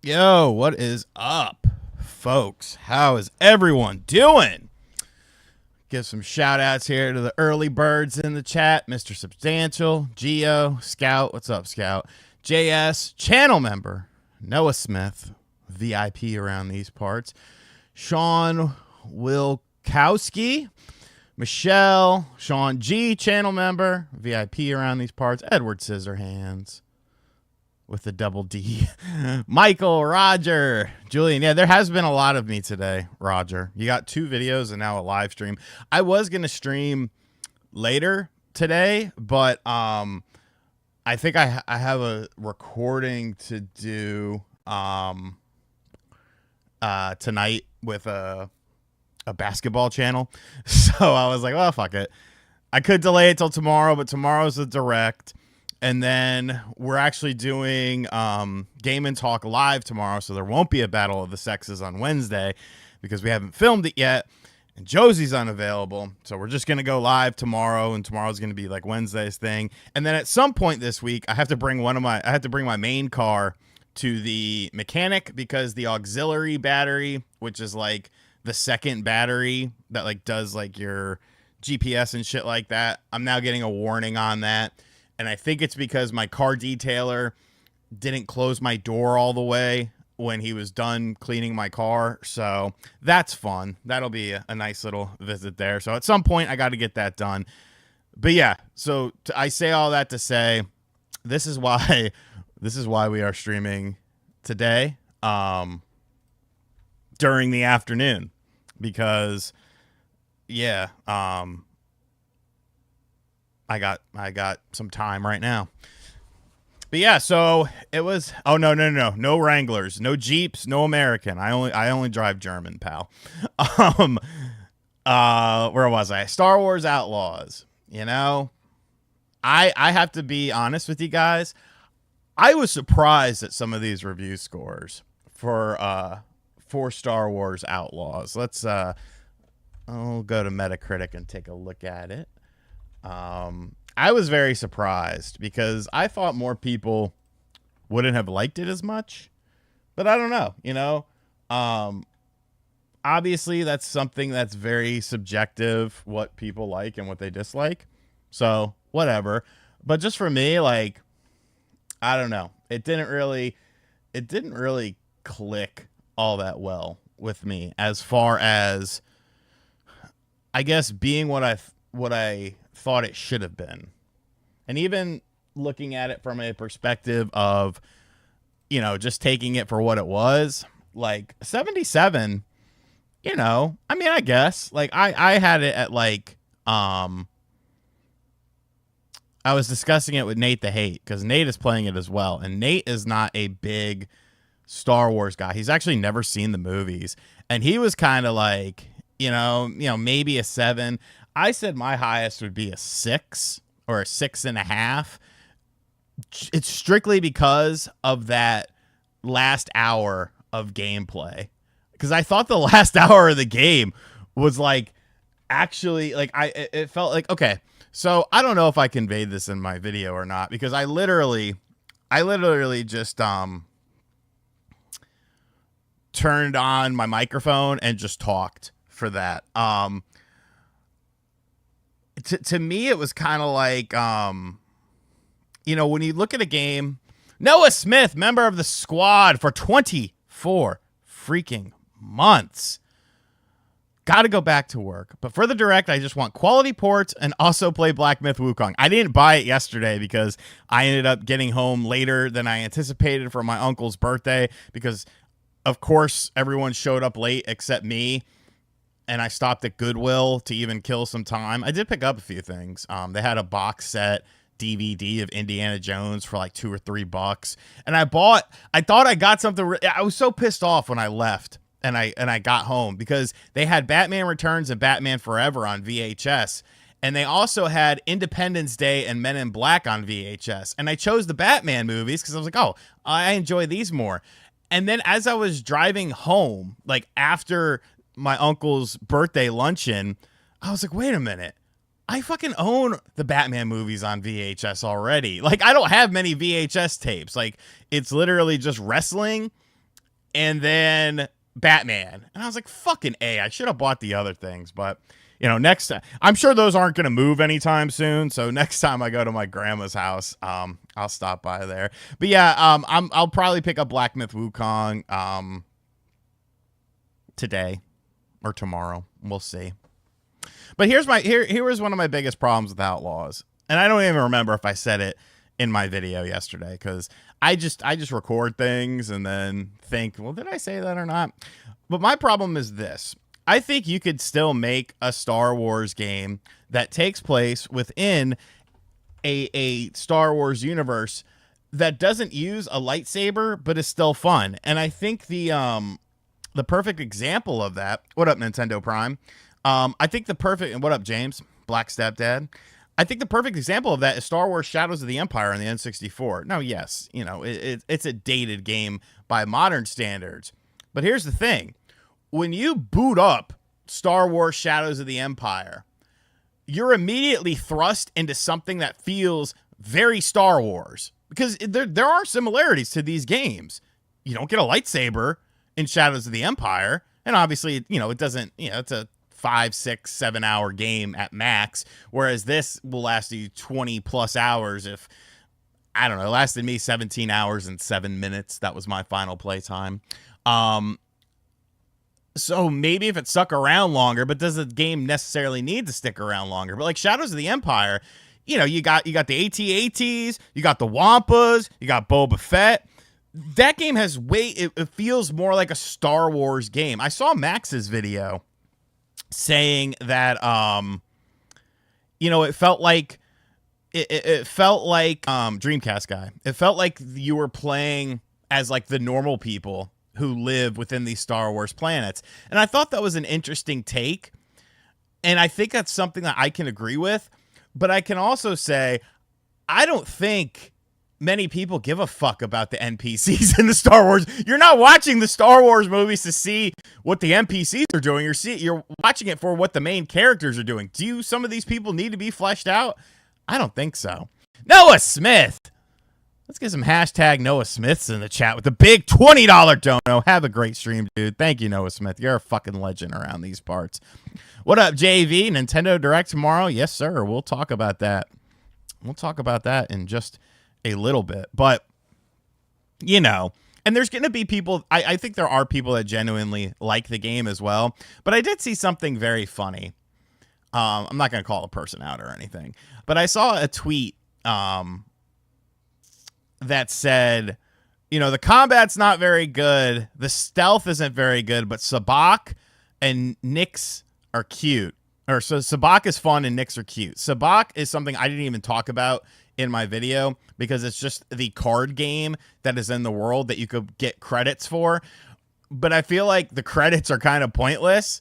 Yo, what is up, folks? How is everyone doing? Give some shout outs here to the early birds in the chat. Mr. Substantial, Geo, Scout. What's up, Scout? JS, channel member. Noah Smith, VIP around these parts. Sean Wilkowski. Michelle, Sean G, channel member. VIP around these parts. Edward Scissorhands with the double D. Michael, Roger, Julian. Yeah, there has been a lot of me today, Roger. You got 2 videos and now a live stream. I was going to stream later today, but I think I have a recording to do tonight with a basketball channel. So I was like, well, fuck it. I could delay it till tomorrow, but tomorrow's the direct. And then we're actually doing Game and Talk live tomorrow, so there won't be a Battle of the Sexes on Wednesday because we haven't filmed it yet, and Josie's unavailable. So we're just going to go live tomorrow, and tomorrow's going to be like Wednesday's thing. And then at some point this week, I have to bring my main car to the mechanic because the auxiliary battery, which is like the second battery that like does like your GPS and shit like that, I'm now getting a warning on that. And I think it's because my car detailer didn't close my door all the way when he was done cleaning my car. So that's fun. That'll be a nice little visit there. So at some point I got to get that done. But yeah, so I say all that to say this is why we are streaming today during the afternoon, because yeah, I got some time right now. But yeah, so it was no Wranglers, no Jeeps, no American. I only drive German, pal. Where was I? Star Wars Outlaws. You know, I have to be honest with you guys. I was surprised at some of these review scores for Star Wars Outlaws. Let's I'll go to Metacritic and take a look at it. I was very surprised because I thought more people wouldn't have liked it as much, but I don't know, you know, obviously that's something that's very subjective, what people like and what they dislike. So whatever. But just for me, like, I don't know. It didn't really click all that well with me as far as, I guess, being what I thought it should have been. And even looking at it from a perspective of, you know, just taking it for what it was, like 77, you know, I mean, I guess like I had it at like, I was discussing it with Nate the Hate because Nate is playing it as well. And Nate is not a big Star Wars guy. He's actually never seen the movies. And he was kind of like, you know, maybe a 7. I said my highest would be a 6 or a 6.5. It's strictly because of that last hour of gameplay. Because I thought the last hour of the game was like, actually, like it felt like, okay, so I don't know if I conveyed this in my video or not, because I literally just turned on my microphone and just talked for that. To me, it was kind of like, you know, when you look at a game, Noah Smith, member of the squad for 24 freaking months. Got to go back to work. But for the direct, I just want quality ports and also play Black Myth Wukong. I didn't buy it yesterday because I ended up getting home later than I anticipated for my uncle's birthday because, of course, everyone showed up late except me. And I stopped at Goodwill to even kill some time. I did pick up a few things. They had a box set DVD of Indiana Jones for like $2 or $3. And I thought I got something. I was so pissed off when I left and I got home because they had Batman Returns and Batman Forever on VHS. And they also had Independence Day and Men in Black on VHS. And I chose the Batman movies because I was like, oh, I enjoy these more. And then as I was driving home, like after my uncle's birthday luncheon, I was like, wait a minute. I fucking own the Batman movies on VHS already. Like, I don't have many VHS tapes. Like, it's literally just wrestling and then Batman. And I was like, fucking A, I should have bought the other things. But, you know, next time, I'm sure those aren't going to move anytime soon. So next time I go to my grandma's house, I'll stop by there. But yeah, I'll probably pick up Black Myth Wukong today or tomorrow. We'll see. But here was one of my biggest problems with Outlaws. And I don't even remember if I said it in my video yesterday, because I just record things and then think, well, did I say that or not? But my problem is this. I think you could still make a Star Wars game that takes place within a Star Wars universe that doesn't use a lightsaber, but is still fun. And I think the perfect example of that, what up, Nintendo Prime? I think the perfect, and what up, James? Black Stepdad? I think the perfect example of that is Star Wars Shadows of the Empire on the N64. Now, yes, you know, it's a dated game by modern standards. But here's the thing. When you boot up Star Wars Shadows of the Empire, you're immediately thrust into something that feels very Star Wars. Because there are similarities to these games. You don't get a lightsaber in Shadows of the Empire. And obviously, you know, it doesn't, you know, it's a 5, 6, 7 hour game at max, whereas this will last you 20 plus hours. If I don't know, it lasted me 17 hours and 7 minutes. That was my final play time. So maybe if it stuck around longer, but does the game necessarily need to stick around longer? But like Shadows of the Empire, you know, you got the AT-ATs, you got the Wampas, you got Boba Fett. That game has it feels more like a Star Wars game. I saw Max's video saying that you know, it felt like Dreamcast guy, it felt like you were playing as like the normal people who live within these Star Wars planets. And I thought that was an interesting take, and I think that's something that I can agree with. But I can also say I don't think many people give a fuck about the NPCs in the Star Wars. You're not watching the Star Wars movies to see what the NPCs are doing. You're watching it for what the main characters are doing. Do some of these people need to be fleshed out? I don't think so. Noah Smith. Let's get some hashtag Noah Smiths in the chat with the big $20 dono. Have a great stream, dude. Thank you, Noah Smith. You're a fucking legend around these parts. What up, JV? Nintendo Direct tomorrow? Yes, sir. We'll talk about that. We'll talk about that in just a little bit. But, you know, and there's going to be people, I think there are people that genuinely like the game as well. But I did see something very funny. I'm not going to call a person out or anything. But I saw a tweet that said, you know, the combat's not very good. The stealth isn't very good. But Sabak and Nyx are cute. Or so Sabak is fun and Nyx are cute. Sabak is something I didn't even talk about in my video because it's just the card game that is in the world that you could get credits for. But I feel like the credits are kind of pointless.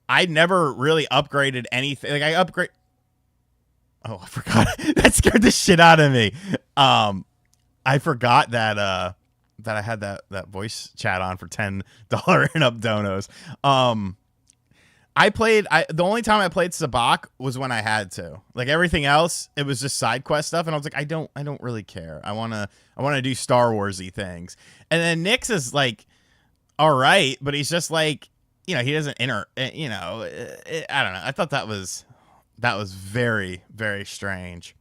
I never really upgraded anything. Like I upgrade. Oh, I forgot. That scared the shit out of me. I forgot that that I had that voice chat on for $10 and up donos. The only time I played Sabak was when I had to. Like everything else, it was just side quest stuff, and I was like, I don't really care. I wanna do Star Warsy things. And then Nyx is like, all right, but he's just like, you know, he doesn't I don't know. I thought that was very, very strange.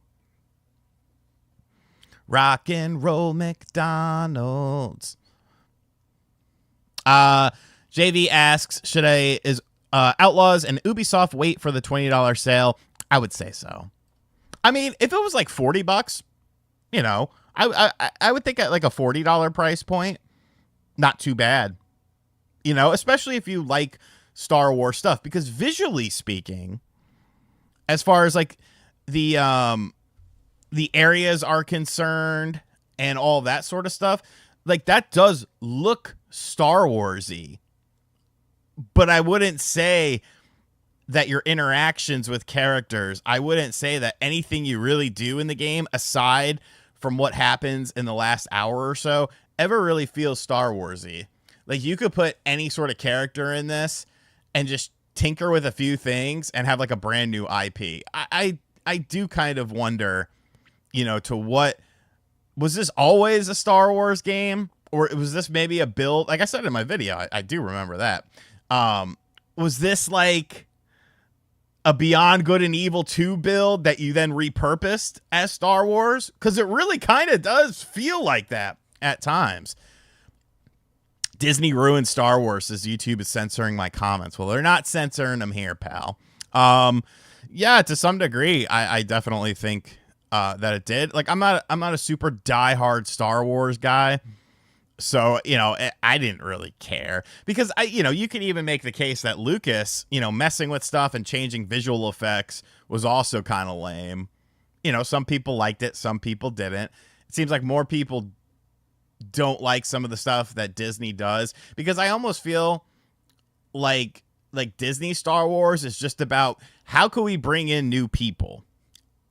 Rock and roll McDonald's. JV asks, is Outlaws and Ubisoft wait for the $20 sale? I would say so. I mean, if it was like $40, you know, I would think at like a $40 price point, not too bad. You know, especially if you like Star Wars stuff, because visually speaking, as far as like the areas are concerned and all that sort of stuff, like that does look Star Warsy. But I wouldn't say that your interactions with characters, I wouldn't say that anything you really do in the game, aside from what happens in the last hour or so, ever really feels Star Warsy. Like you could put any sort of character in this and just tinker with a few things and have like a brand new IP. I do kind of wonder, you know, to what was this always a Star Wars game, or was this maybe a build? Like I said in my video, I do remember that. Was this like a Beyond Good and Evil 2 build that you then repurposed as Star Wars? Because it really kind of does feel like that at times. Disney ruined Star Wars as YouTube is censoring my comments. Well, they're not censoring them here, pal. Yeah, to some degree, I definitely think that it did. Like, I'm not a super diehard Star Wars guy. So, you know, I didn't really care because you could even make the case that Lucas, messing with stuff and changing visual effects was also kind of lame. Some people liked it. Some people didn't. It seems like more people don't like some of the stuff that Disney does because I almost feel like Disney Star Wars is just about how can we bring in new people?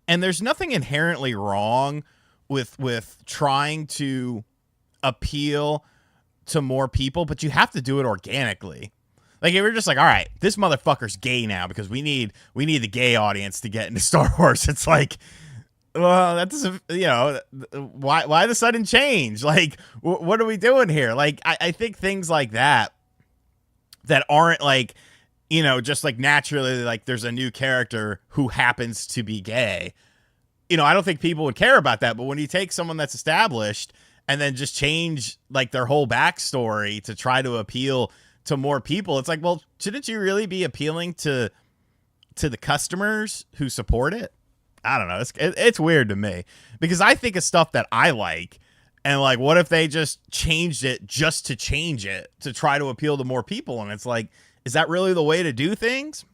And there's nothing inherently wrong with trying to appeal to more people, but you have to do it organically. Like if you're just like, all right, this motherfucker's gay now because we need the gay audience to get into Star Wars. It's like, well, that doesn't, why the sudden change? Like, what are we doing here? Like, I think things like that aren't like, just like naturally, like there's a new character who happens to be gay. I don't think people would care about that. But when you take someone that's established and then just change like their whole backstory to try to appeal to more people, it's like, well, shouldn't you really be appealing to the customers who support it? I don't know. It's weird to me because I think of stuff that I like, and like, what if they just changed it just to change it to try to appeal to more people? And it's like, is that really the way to do things?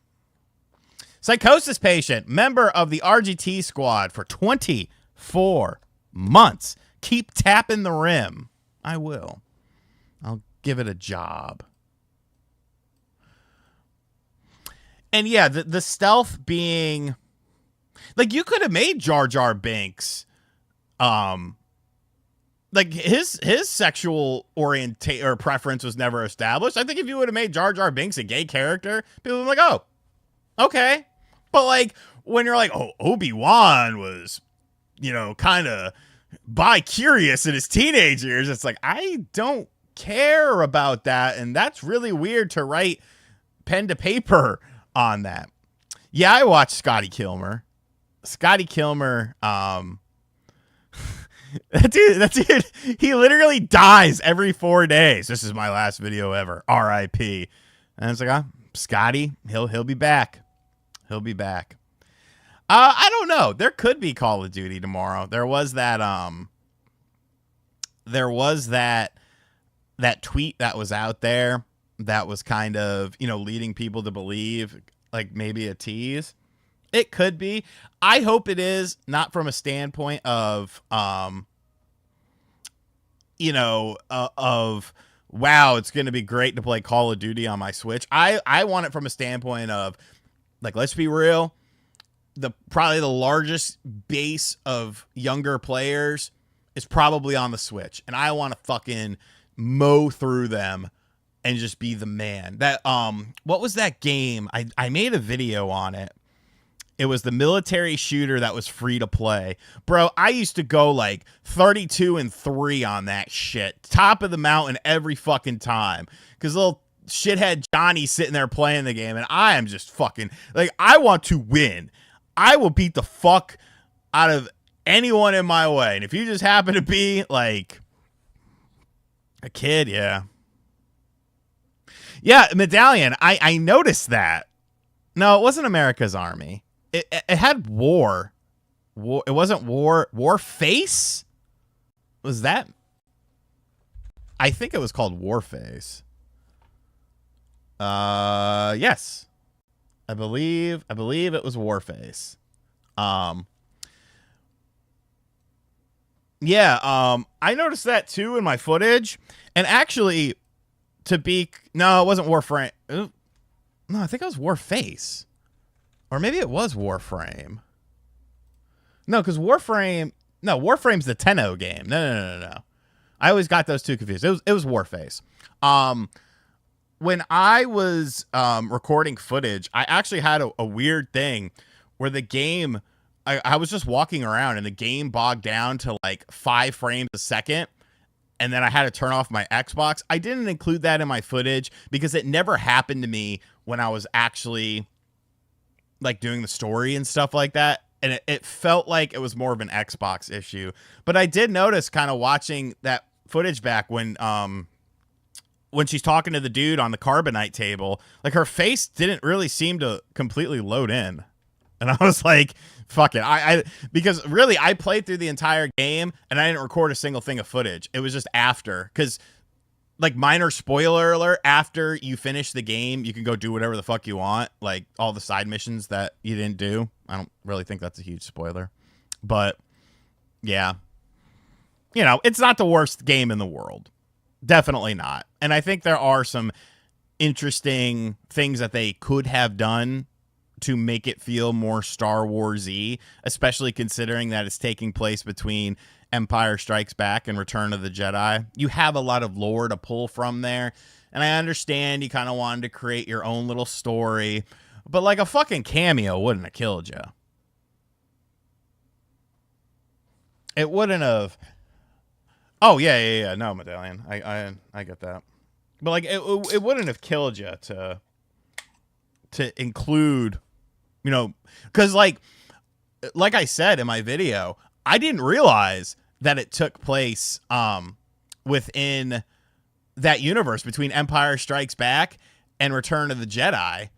Psychosis patient, member of the RGT squad for 24 months. Keep tapping the rim. I will. I'll give it a job. And yeah, the stealth being like, you could have made Jar Jar Binks, like his sexual orientation or preference was never established. I think if you would have made Jar Jar Binks a gay character, people would be like, oh, okay. But like when you're like, oh, Obi-Wan was, kind of bi-curious in his teenage years, it's like, I don't care about that. And that's really weird to write pen to paper on that. Yeah, I watched Scotty Kilmer. Scotty Kilmer, that dude, he literally dies every 4 days. This is my last video ever. R.I.P. And it's like, Scotty, he'll be back. He'll be back. I don't know. There could be Call of Duty tomorrow. There was that tweet that was out there that was kind of, leading people to believe like maybe a tease. It could be. I hope it is, not from a standpoint of, of wow, it's going to be great to play Call of Duty on my Switch. I want it from a standpoint of, like, let's be real. Probably the largest base of younger players is probably on the Switch. And I want to fucking mow through them and just be the man. That, what was that game? I made a video on it. It was the military shooter that was free to play. Bro, I used to go like 32-3 on that shit. Top of the mountain every fucking time. Because little shithead Johnny sitting there playing the game. And I am just fucking, like, I want to win. I will beat the fuck out of anyone in my way. And if you just happen to be like a kid, yeah. Yeah, Medallion, I noticed that. No, it wasn't America's Army. It had war. It wasn't Warface? Was that? I think it was called Warface. Yes. I believe it was Warface. Yeah, I noticed that too in my footage. And actually, no, it wasn't Warframe. No, I think it was Warface. Or maybe it was Warframe. No, because Warframe's the Tenno game. No. I always got those two confused. It was Warface. When I was recording footage, I actually had a weird thing where the game, I was just walking around and the game bogged down to like 5 frames a second. and then I had to turn off my Xbox. I didn't include that in my footage because it never happened to me when I was actually like doing the story and stuff like that. And it felt like it was more of an Xbox issue. But I did notice kind of watching that footage back when she's talking to the dude on the carbonite table, like her face didn't really seem to completely load in. And I was like, fuck it. Because really I played through the entire game and I didn't record a single thing of footage. It was just after, because like, minor spoiler alert, after you finish the game, you can go do whatever the fuck you want. Like all the side missions that you didn't do. I don't really think that's a huge spoiler, but yeah, you know, it's not the worst game in the world. Definitely not. And I think there are some interesting things that they could have done to make it feel more Star Wars-y, especially considering that it's taking place between Empire Strikes Back and Return of the Jedi. You have a lot of lore to pull from there, and I understand you kind of wanted to create your own little story, but like a fucking cameo wouldn't have killed you. It wouldn't have. Oh yeah. No, Medallion. I get that, but like it wouldn't have killed you to include, you know, because like I said in my video, I didn't realize that it took place within that universe between Empire Strikes Back and Return of the Jedi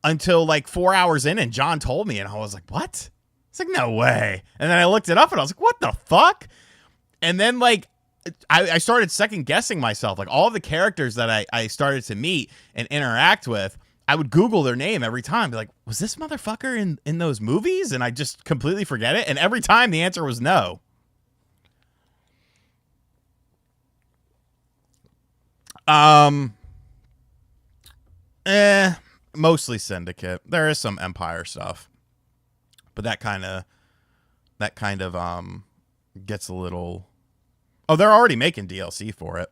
until like 4 hours in, and John told me, and I was like, what? It's like, no way. And then I looked it up and I was like, what the fuck? And then like I started second guessing myself. Like all the characters that I started to meet and interact with, I would Google their name every time. Be like, was this motherfucker in those movies? And I just completely forget it. And every time the answer was no. Mostly Syndicate. There is some Empire stuff, but that kind of gets a little. Oh, they're already making DLC for it.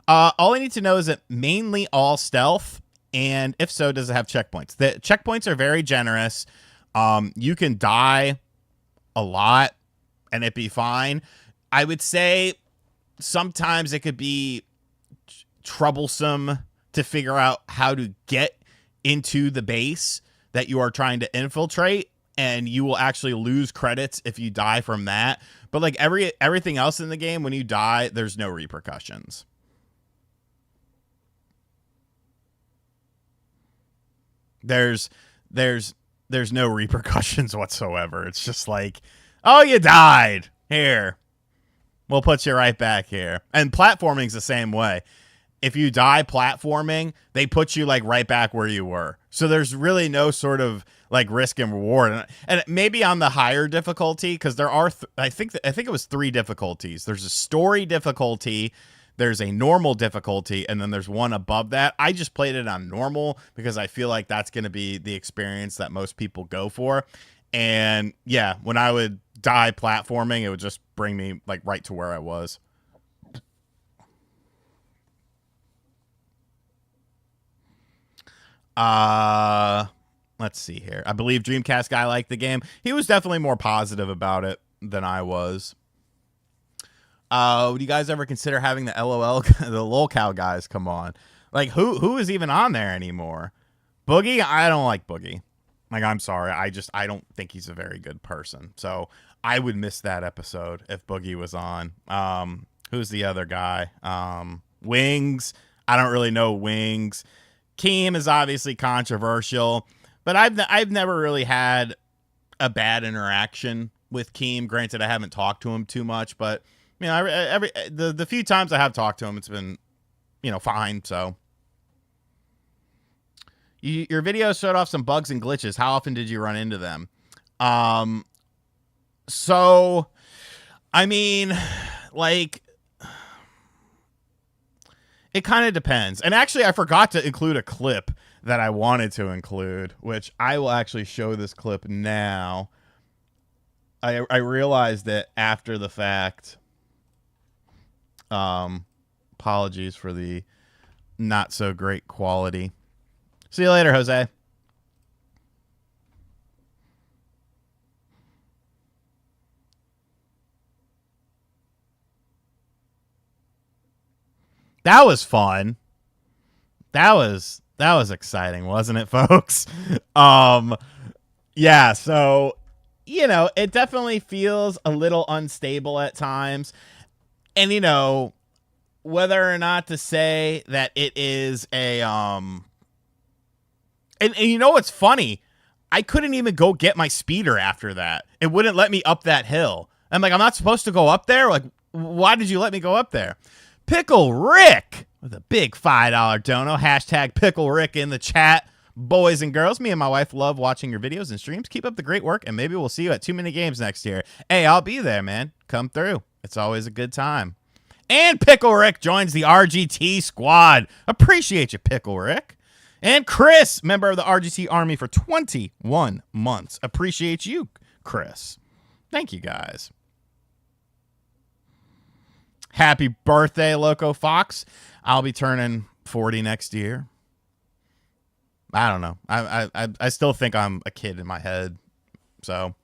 All I need to know is it mainly all stealth, and if so, does it have checkpoints? The checkpoints are very generous. You can die a lot, and it'd be fine. I would say sometimes it could be troublesome to figure out how to get into the base that you are trying to infiltrate, and you will actually lose credits if you die from that. But like everything else in the game, when you die, there's no repercussions. There's no repercussions whatsoever. It's just like, oh, you died. Here, we'll put you right back here. And platforming's the same way. If you die platforming, they put you like right back where you were. So there's really no sort of like risk and reward. And maybe on the higher difficulty, because there are, I think it was 3 difficulties. There's a story difficulty, there's a normal difficulty, and then there's one above that. I just played it on normal because I feel like that's going to be the experience that most people go for. And yeah, when I would die platforming, it would just bring me like right to where I was. Let's see here. I believe Dreamcast guy liked the game. He was definitely more positive about it than I was. Would you guys ever consider having the LOL, the lolcow guys come on? Like, who is even on there anymore? Boogie? I don't like Boogie. Like, I'm sorry. I don't think he's a very good person. So I would miss that episode if Boogie was on. Who's the other guy? Wings. I don't really know Wings. Keem is obviously controversial, but I've never really had a bad interaction with Keem. Granted, I haven't talked to him too much, but you know, the few times I have talked to him, it's been, you know, fine. So your video showed off some bugs and glitches. How often did you run into them? So I mean, like, it kind of depends. And actually, I forgot to include a clip that I wanted to include, which I will actually show this clip now. I realized it after the fact. Apologies for the not so great quality. See you later, Jose. that was fun. That was exciting, wasn't it, folks? Yeah, so you know, it definitely feels a little unstable at times. And you know, whether or not to say that it is a and you know what's funny? I couldn't even go get my speeder after that. It wouldn't let me up that hill. I'm like, I'm not supposed to go up there? Like, why did you let me go up there? Pickle Rick with a big $5 dono. Hashtag Pickle Rick in the chat. Boys and girls, me and my wife love watching your videos and streams. Keep up the great work, and maybe we'll see you at Too Many Games next year. Hey, I'll be there, man. Come through. It's always a good time. And Pickle Rick joins the RGT squad. Appreciate you, Pickle Rick. And Chris, member of the RGT Army for 21 months. Appreciate you, Chris. Thank you, guys. Happy birthday, Loco Fox. I'll be turning 40 next year. I don't know. I still think I'm a kid in my head. So,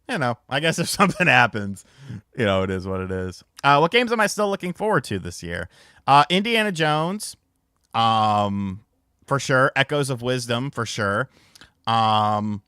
you know, I guess if something happens, you know, it is what it is. What games am I still looking forward to this year? Indiana Jones. For sure. Echoes of Wisdom, for sure. I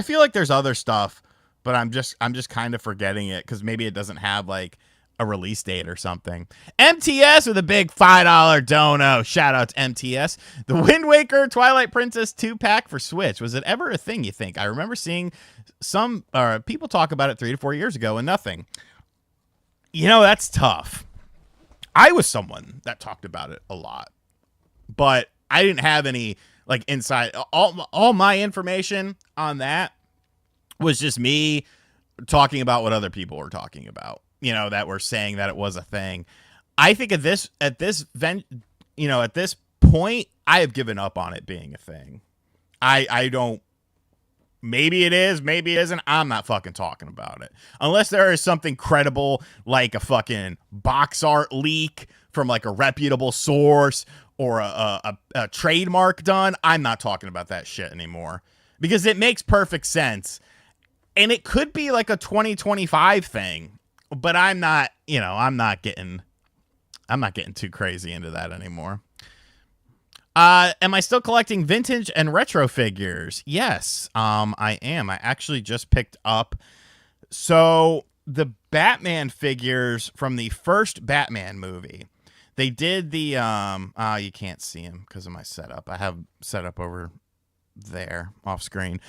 feel like there's other stuff, but I'm just kind of forgetting it because maybe it doesn't have like a release date or something. MTS with a big $5 dono. Shout out to MTS. The Wind Waker Twilight Princess 2-pack for Switch. Was it ever a thing, you think? I remember seeing some people talk about it 3 to 4 years ago and nothing. You know, that's tough. I was someone that talked about it a lot, but I didn't have any like inside. All my information on that was just me talking about what other people were talking about, you know, that were saying that it was a thing. I think at this point, I have given up on it being a thing. I don't. Maybe it is, maybe it isn't. I'm not fucking talking about it. Unless there is something credible, like a fucking box art leak from like a reputable source or a trademark done, I'm not talking about that shit anymore. Because it makes perfect sense. And it could be like a 2025 thing. But I'm not getting too crazy into that anymore. Am I still collecting vintage and retro figures? Yes, I am. I actually just picked up. So the Batman figures from the first Batman movie, they did the, you can't see them because of my setup. I have set up over there off screen.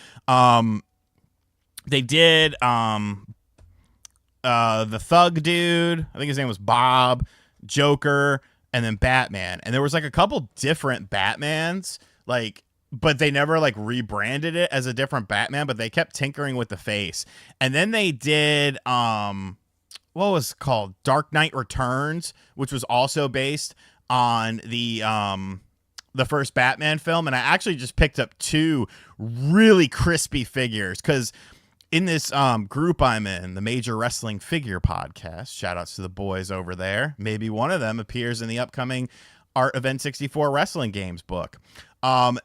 They did, the Thug dude, I think his name was Bob, Joker, and then Batman. And there was like a couple different Batmans, like, but they never like rebranded it as a different Batman, but they kept tinkering with the face. And then they did what was it called? Dark Knight Returns, which was also based on the first Batman film. And I actually just picked up 2 really crispy figures because in this group I'm in, the Major Wrestling Figure Podcast, shout outs to the boys over there. Maybe one of them appears in the upcoming Art of N64 Wrestling Games book.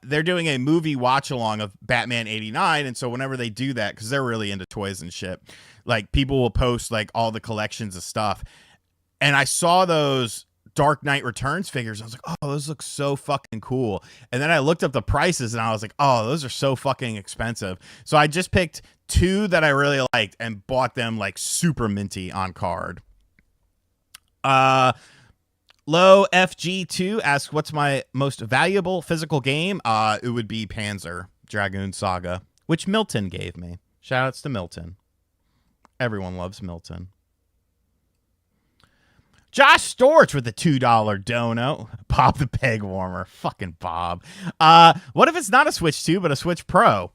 They're doing a movie watch along of Batman 89. And so whenever they do that, because they're really into toys and shit, like people will post like all the collections of stuff. And I saw those Dark Knight Returns figures. I was like, oh, those look so fucking cool. And then I looked up the prices and I was like, oh, those are so fucking expensive. So I just picked 2 that I really liked and bought them like super minty on card. Low FG2 asks, what's my most valuable physical game? It would be Panzer Dragoon Saga, which Milton gave me. Shout outs to Milton. Everyone loves Milton. Josh Storch with the $2 dono. Bob the Peg Warmer. Fucking Bob. What if it's not a Switch 2, but a Switch Pro?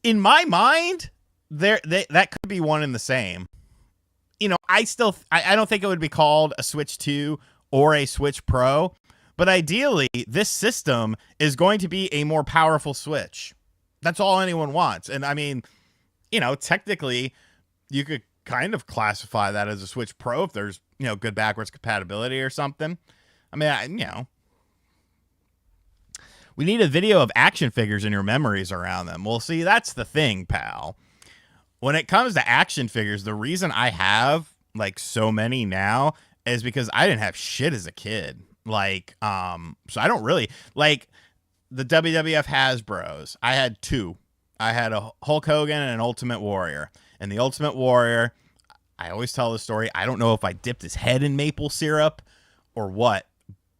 In my mind, that could be one and the same. You know, I don't think it would be called a Switch 2 or a Switch Pro, but ideally, this system is going to be a more powerful Switch. That's all anyone wants. And I mean, you know, technically, you could kind of classify that as a Switch Pro if there's, you know, good backwards compatibility or something. I mean, you know, we need a video of action figures and your memories around them. Well, see, that's the thing, pal. When it comes to action figures, the reason I have like so many now is because I didn't have shit as a kid. Like, so I don't really like the WWF Hasbros. I had two. I had a Hulk Hogan and an Ultimate Warrior. And the Ultimate Warrior, I always tell the story. I don't know if I dipped his head in maple syrup or what,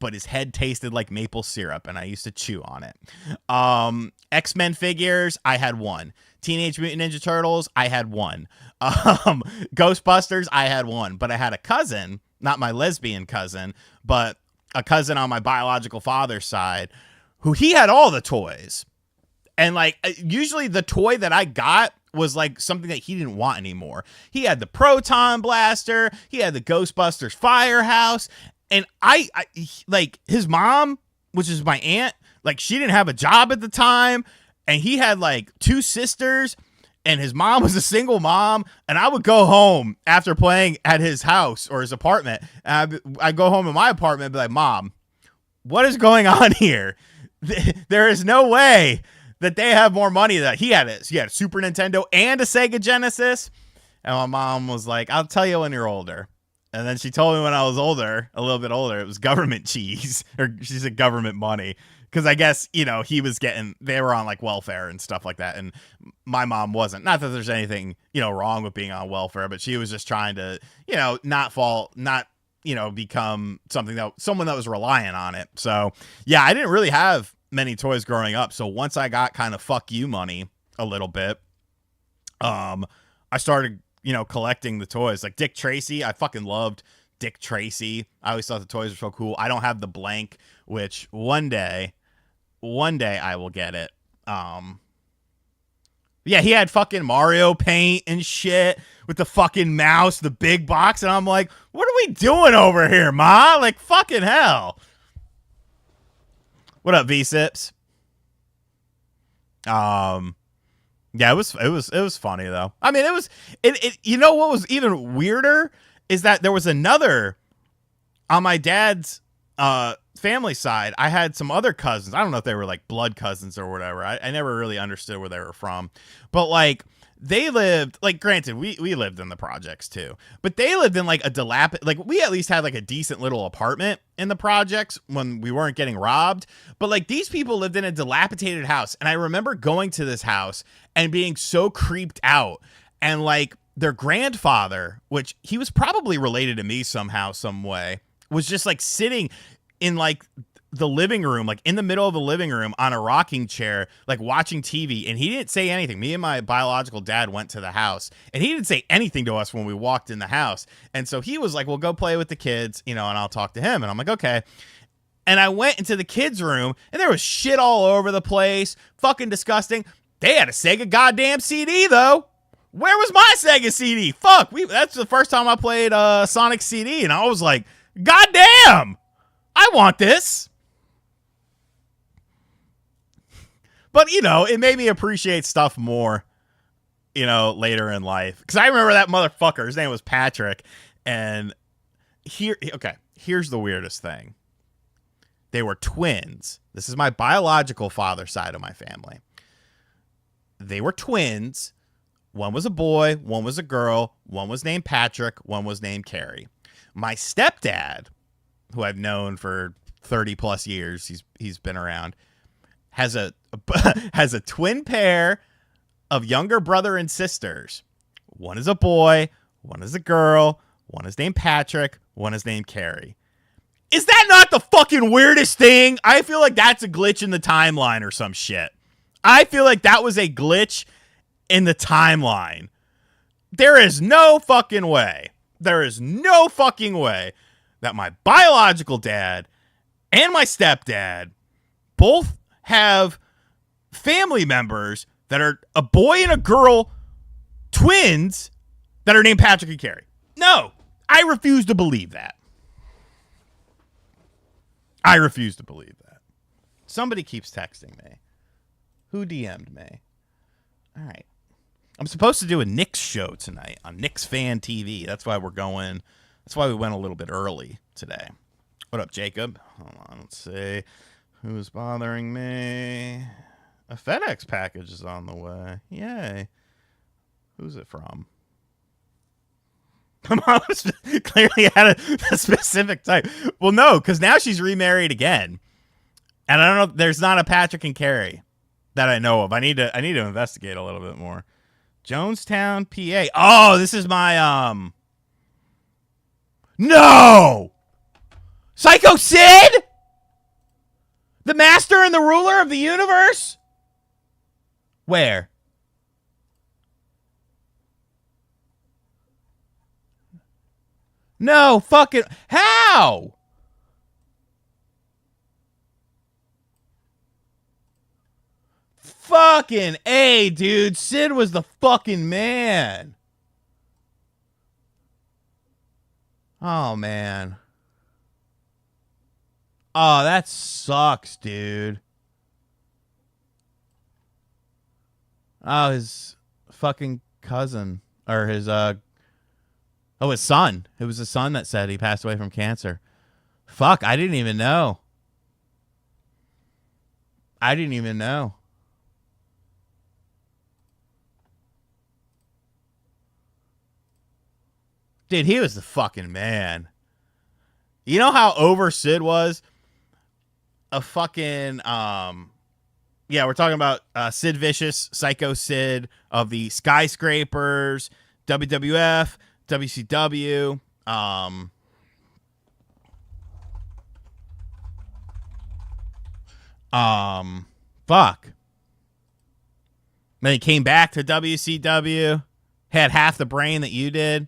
but his head tasted like maple syrup, and I used to chew on it. X-Men figures, I had one. Teenage Mutant Ninja Turtles, I had one. Ghostbusters, I had one. But I had a cousin, not my lesbian cousin, but a cousin on my biological father's side, who he had all the toys. And like usually the toy that I got was like something that he didn't want anymore. He had the Proton Blaster, he had the Ghostbusters Firehouse, and I like his mom, which is my aunt, like she didn't have a job at the time, and he had like two sisters, and his mom was a single mom, and I would go home after playing at his house or his apartment, and I'd go home in my apartment and be like, Mom, what is going on here? There is no way that they have more money than he had. He had a Super Nintendo and a Sega Genesis, and my mom was like, I'll tell you when you're older. And then she told me when I was older, a little bit older, it was government cheese, or she said government money. Because I guess, you know, they were on like welfare and stuff like that. And my mom wasn't. Not that there's anything, you know, wrong with being on welfare, but she was just trying to, you know, not, you know, become someone that was reliant on it. So, yeah, I didn't really have many toys growing up. So once I got kind of fuck you money a little bit, I started, you know, collecting the toys. Like Dick Tracy, I fucking loved Dick Tracy. I always thought the toys were so cool. I don't have the blank, which one day I will get it. Yeah, he had fucking Mario paint and shit with the fucking mouse, the big box, and I'm like, what are we doing over here, Ma? Like, fucking hell. What up, V-Sips? Yeah, it was funny though. I mean, it you know what was even weirder is that there was another on my dad's family side. I had some other cousins. I don't know if they were like blood cousins or whatever. I never really understood where they were from. But like they lived, like, granted, we lived in the projects too, but they lived in like a like we at least had like a decent little apartment in the projects when we weren't getting robbed. But like these people lived in a dilapidated house. And I remember going to this house and being so creeped out, and like their grandfather, which he was probably related to me somehow, some way, was just like sitting in like the living room, like in the middle of the living room on a rocking chair, like watching TV. And he didn't say anything. Me and my biological dad went to the house, and he didn't say anything to us when we walked in the house. And so he was like, well, go play with the kids, you know, and I'll talk to him. And I'm like, okay. And I went into the kids' room, and there was shit all over the place. Fucking disgusting. They had a Sega goddamn CD, though. Where was my Sega CD? Fuck. That's the first time I played Sonic CD, and I was like, goddamn, I want this. But, you know, it made me appreciate stuff more, you know, later in life. Because I remember that motherfucker. His name was Patrick. And here's the weirdest thing. They were twins. This is my biological father's side of my family. They were twins. One was a boy, one was a girl, one was named Patrick, one was named Carrie. My stepdad, who I've known for 30 plus years, he's been around, has a twin pair of younger brother and sisters. One is a boy, one is a girl, one is named Patrick, one is named Carrie. Is that not the fucking weirdest thing? I feel like that's a glitch in the timeline or some shit. I feel like that was a glitch in the timeline. There is no fucking way. There is no fucking way that my biological dad and my stepdad both have family members that are a boy and a girl, twins, that are named Patrick and Carrie. No, I refuse to believe that. I refuse to believe that. Somebody keeps texting me. Who DM'd me? All right. I'm supposed to do a Knicks show tonight on Knicks Fan TV. That's why we went a little bit early today. What up, Jacob? Hold on, let's see. Who's bothering me? A FedEx package is on the way. Yay. Who's it from? My mom clearly had a specific type. Well, no, because now she's remarried again, and I don't know. There's not a Patrick and Carrie that I know of. I need to investigate a little bit more. Jonestown, PA. Oh, this is my No! Psycho Sid? The master and the ruler of the universe? Where? No, fucking how? Fucking A, dude. Sid was the fucking man. Oh, man. Oh, that sucks, dude. Oh, his fucking cousin. Or his, his son. It was his son that said he passed away from cancer. Fuck, I didn't even know. I didn't even know. Dude, he was the fucking man. You know how over Sid was? A fucking, yeah, we're talking about Sid Vicious, Psycho Sid of the Skyscrapers, WWF, WCW, fuck. Then he came back to WCW, had half the brain that you did.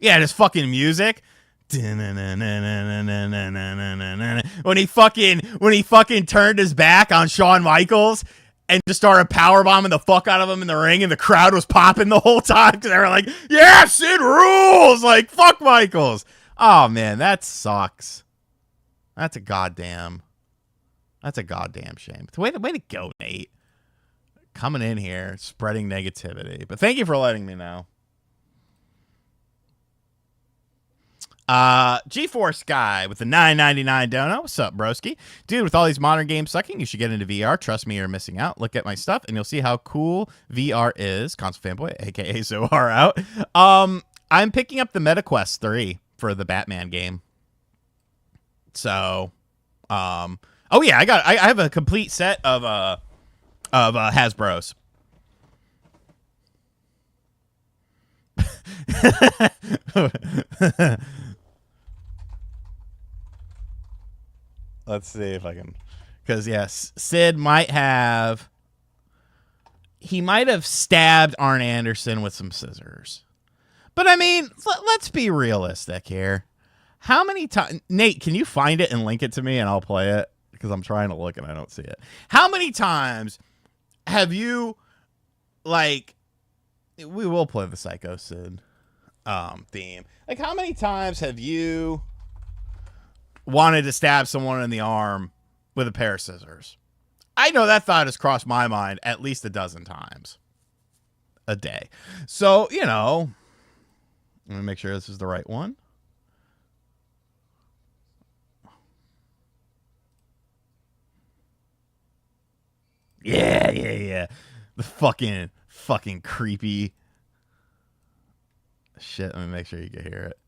Yeah, just fucking music. When he fucking turned his back on Shawn Michaels and just started powerbombing the fuck out of him in the ring, and the crowd was popping the whole time because they were like, "Yeah, Sid rules!" Like, fuck Michaels. Oh man, that sucks. That's a goddamn shame. Way to go, Nate. Coming in here, spreading negativity. But thank you for letting me know. G4 Sky with the $9.99 dono. What's up, broski? Dude, with all these modern games sucking, you should get into VR. Trust me, you're missing out. Look at my stuff, and you'll see how cool VR is. Console Fanboy, aka Zohar out. I'm picking up the MetaQuest 3 for the Batman game. So, oh yeah, I have a complete set of Hasbro's. Let's see if I can, because yes, Sid might have stabbed Arn Anderson with some scissors. But I mean, let's be realistic here. How many times, Nate, can you find it and link it to me and I'll play it? Because I'm trying to look and I don't see it. How many times have you, like, we will play the Psycho Sid theme. Like, how many times have you wanted to stab someone in the arm with a pair of scissors? I know that thought has crossed my mind at least a dozen times a day. So, you know, let me make sure this is the right one. Yeah. The fucking creepy shit. Let me make sure you can hear it.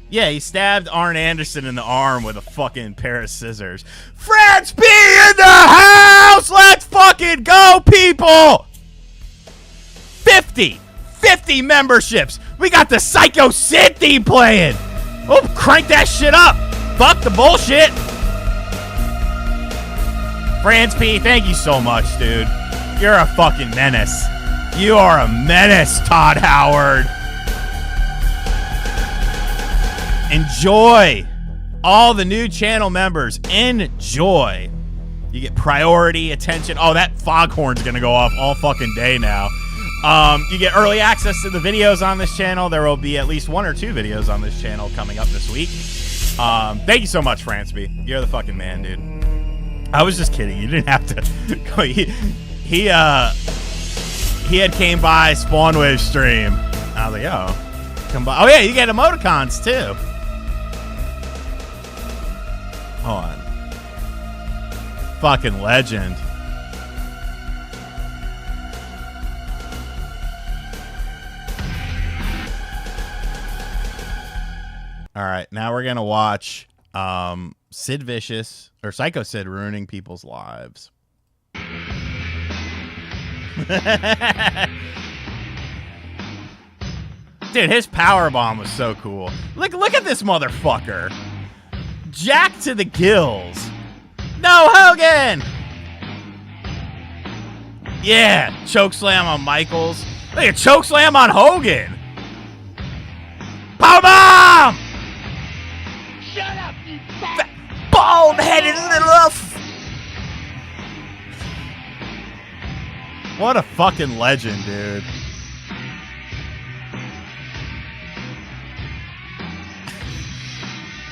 Yeah, he stabbed Arn Anderson in the arm with a fucking pair of scissors. France B in the house! Let's fucking go, people! 50 memberships. We got the Psycho Sid theme playing. Oh, crank that shit up. Fuck the bullshit. France P, thank you so much, dude. You're a fucking menace. You are a menace, Todd Howard. Enjoy. All the new channel members, enjoy. You get priority attention. Oh, that foghorn's gonna go off all fucking day now. You get early access to the videos on this channel. There will be at least 1 or 2 videos on this channel coming up this week. Thank you so much, Franceby. You're the fucking man, dude. I was just kidding. You didn't have to go. He had came by Spawnwave stream. I was like, yo, come by. Oh yeah, you get emoticons too. Hold on. Fucking legend. All right, now we're gonna watch Sid Vicious or Psycho Sid ruining people's lives. Dude, his power bomb was so cool. Look at this motherfucker. Jacked to the gills. No, Hogan! Yeah, chokeslam on Michaels. Look at chokeslam on Hogan. Power bomb! Shut up, you bald-headed little What a fucking legend, dude.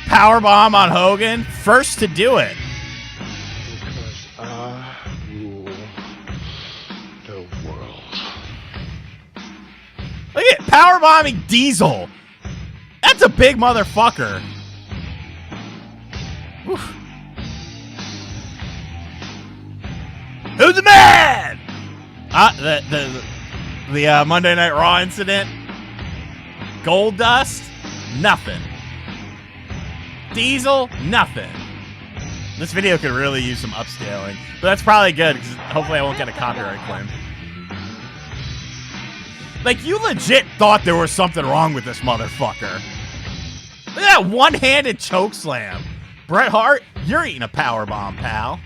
Powerbomb on Hogan, first to do it. Because I rule the world. Look at powerbombing Diesel. That's a big motherfucker. Oof. Who's the man? The Monday Night Raw incident. Gold Dust, nothing. Diesel, nothing. This video could really use some upscaling, but that's probably good because hopefully I won't get a copyright claim. Like, you legit thought there was something wrong with this motherfucker. Look at that one-handed choke slam. Bret Hart, you're eating a power bomb, pal.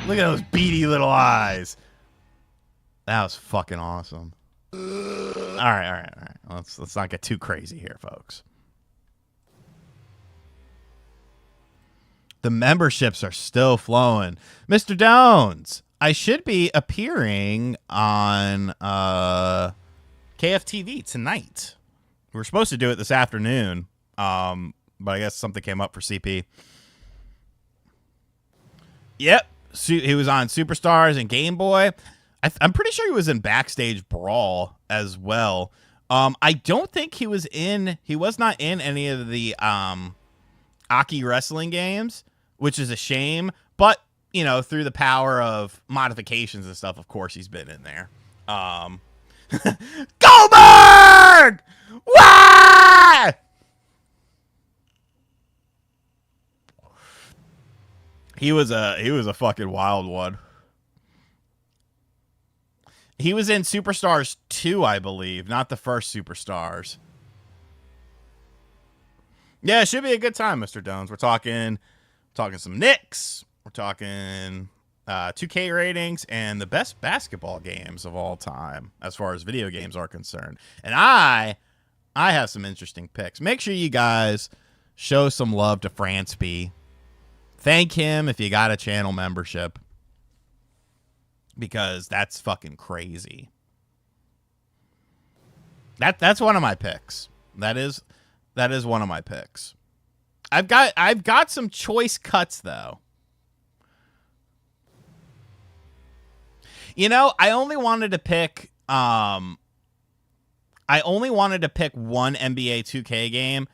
Look at those beady little eyes. That was fucking awesome. All right. Let's not get too crazy here, folks. The memberships are still flowing. Mr. Dones, I should be appearing on KFTV tonight. We were supposed to do it this afternoon, but I guess something came up for CP. Yep. He was on Superstars and Game Boy. I'm pretty sure he was in Backstage Brawl as well. I don't think he was not in any of the Aki wrestling games, which is a shame. But, you know, through the power of modifications and stuff, of course he's been in there. Goldberg! Why? He was a fucking wild one. He was in Superstars 2, I believe, not the first Superstars. Yeah, it should be a good time, Mr. Dones. We're talking some Knicks. We're talking 2K ratings and the best basketball games of all time as far as video games are concerned. And I have some interesting picks. Make sure you guys show some love to France B. Thank him if you got a channel membership. Because that's fucking crazy. That's one of my picks. That is one of my picks. I've got some choice cuts though. You know, I only wanted to pick one NBA 2K game,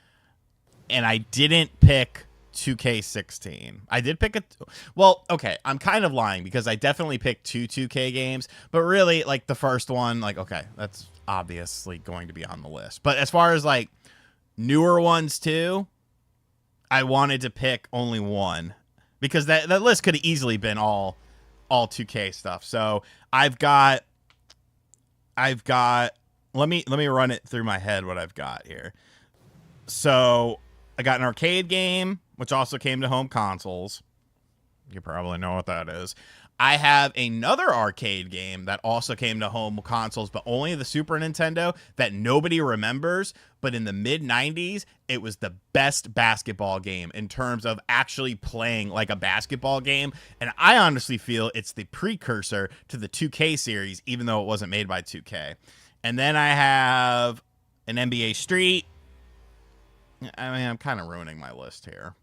and I didn't pick 2K16. I did pick well, okay, I'm kind of lying because I definitely picked 2K games, but really, like, the first one, like, okay, that's obviously going to be on the list. But as far as, like, newer ones, too, I wanted to pick only one because that list could have easily been all 2K stuff. So I've got, let me run it through my head what I've got here. So I got an arcade game, which also came to home consoles. You probably know what that is. I have another arcade game that also came to home consoles, but only the Super Nintendo, that nobody remembers. But in the mid-90s, it was the best basketball game in terms of actually playing like a basketball game. And I honestly feel it's the precursor to the 2K series, even though it wasn't made by 2K. And then I have an NBA Street. I mean, I'm kind of ruining my list here.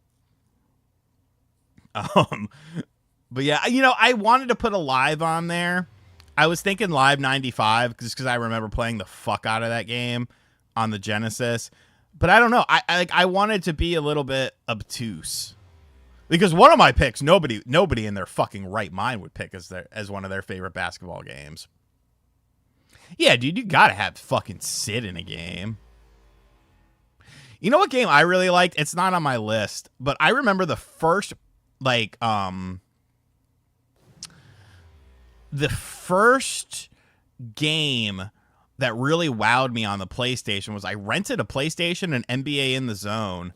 But yeah, you know, I wanted to put a Live on there. I was thinking Live 95 just because I remember playing the fuck out of that game on the Genesis. But I don't know. I wanted to be a little bit obtuse. Because one of my picks, nobody in their fucking right mind would pick as one of their favorite basketball games. Yeah, dude, you gotta have fucking Sid in a game. You know what game I really liked? It's not on my list, but I remember the first, the first game that really wowed me on the PlayStation was I rented a PlayStation and NBA in the Zone,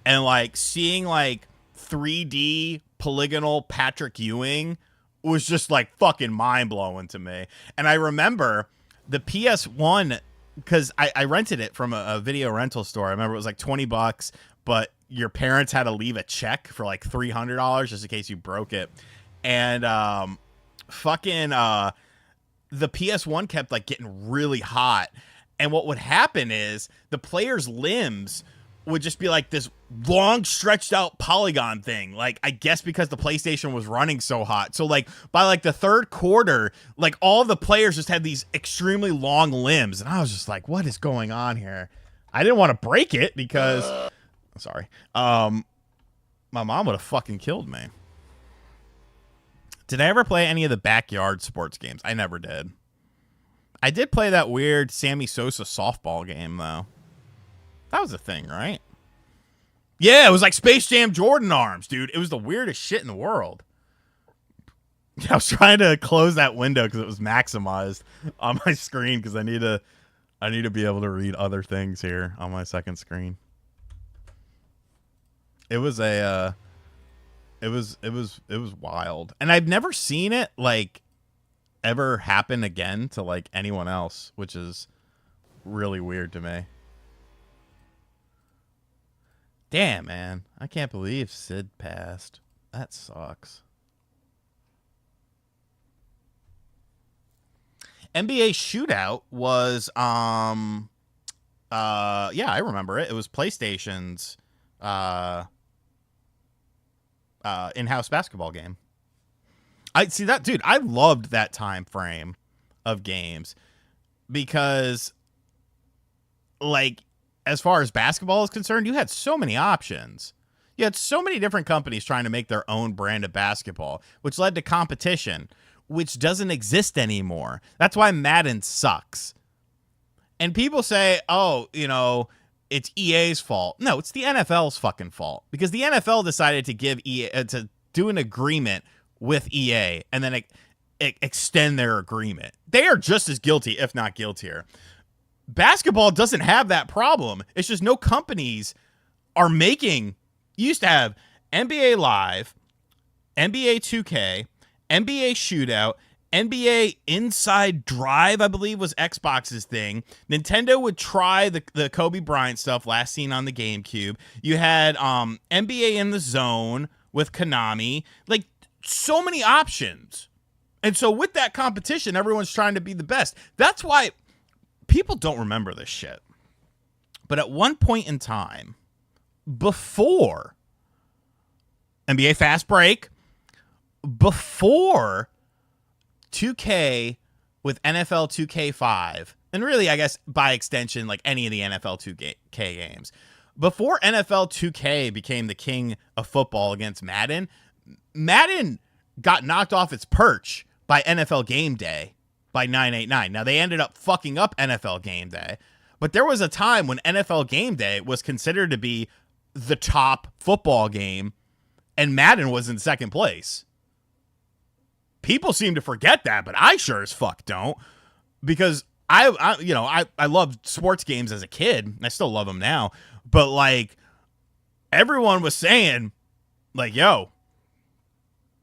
and like seeing like 3D polygonal Patrick Ewing was just like fucking mind blowing to me. And I remember the PS1, because I rented it from a video rental store. I remember it was like $20, but your parents had to leave a check for like $300 just in case you broke it. And the PS1 kept like getting really hot. And what would happen is the player's limbs would just be like this long stretched out polygon thing. Like, I guess because the PlayStation was running so hot. So like by like the third quarter, like all the players just had these extremely long limbs. And I was just like, what is going on here? I didn't want to break it because sorry. My mom would have fucking killed me. Did I ever play any of the backyard sports games? I never did. I did play that weird Sammy Sosa softball game though. That was a thing, right? Yeah, it was like Space Jam Jordan arms, dude. It was the weirdest shit in the world. I was trying to close that window because it was maximized on my screen because I need to be able to read other things here on my second screen. It was wild. And I've never seen it like ever happen again to like anyone else, which is really weird to me. Damn, man. I can't believe Sid passed. That sucks. NBA Shootout was yeah, I remember it. It was PlayStation's in-house basketball game. I see that, dude. I loved that time frame of games because like as far as basketball is concerned, you had so many options. You had so many different companies trying to make their own brand of basketball, which led to competition, which doesn't exist anymore. That's why Madden sucks. And people say, oh, you know, it's EA's fault. No, it's the NFL's fucking fault because the NFL decided to give EA to do an agreement with EA and then extend their agreement. They are just as guilty, if not guiltier. Basketball doesn't have that problem. It's just no companies are making. You used to have NBA Live, NBA 2K, NBA Shootout, NBA Inside Drive, I believe was Xbox's thing. Nintendo would try the Kobe Bryant stuff last seen on the GameCube. You had NBA in the Zone with Konami. Like, so many options. And so with that competition, everyone's trying to be the best. That's why people don't remember this shit. But at one point in time, before NBA Fast Break, before 2K with NFL 2K5, and really, I guess, by extension, like any of the NFL 2K games, before NFL 2K became the king of football against Madden, Madden got knocked off its perch by NFL Game Day by 989. Now, they ended up fucking up NFL Game Day, but there was a time when NFL Game Day was considered to be the top football game, and Madden was in second place. People seem to forget that, but I sure as fuck don't, because I loved sports games as a kid, and I still love them now, but like everyone was saying, like, yo,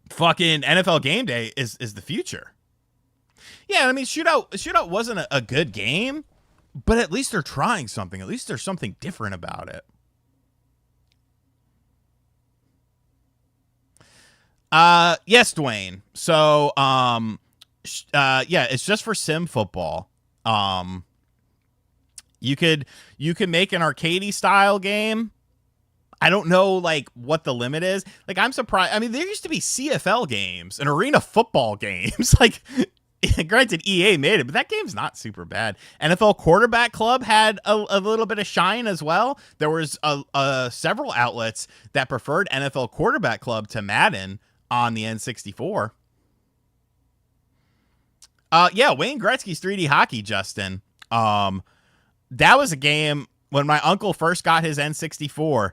fucking NFL Game Day is the future. Yeah, I mean, Shootout wasn't a good game, but at least they're trying something. At least there's something different about it. Yes, Dwayne. So, yeah, it's just for sim football. You could make an arcadey style game. I don't know, like, what the limit is. Like, I'm surprised. I mean, there used to be CFL games and arena football games. Like, Granted, EA made it, but that game's not super bad. NFL Quarterback Club had a little bit of shine as well. There was several outlets that preferred NFL Quarterback Club to Madden on the N64. Yeah, Wayne Gretzky's 3D Hockey, Justin. That was a game when my uncle first got his N64.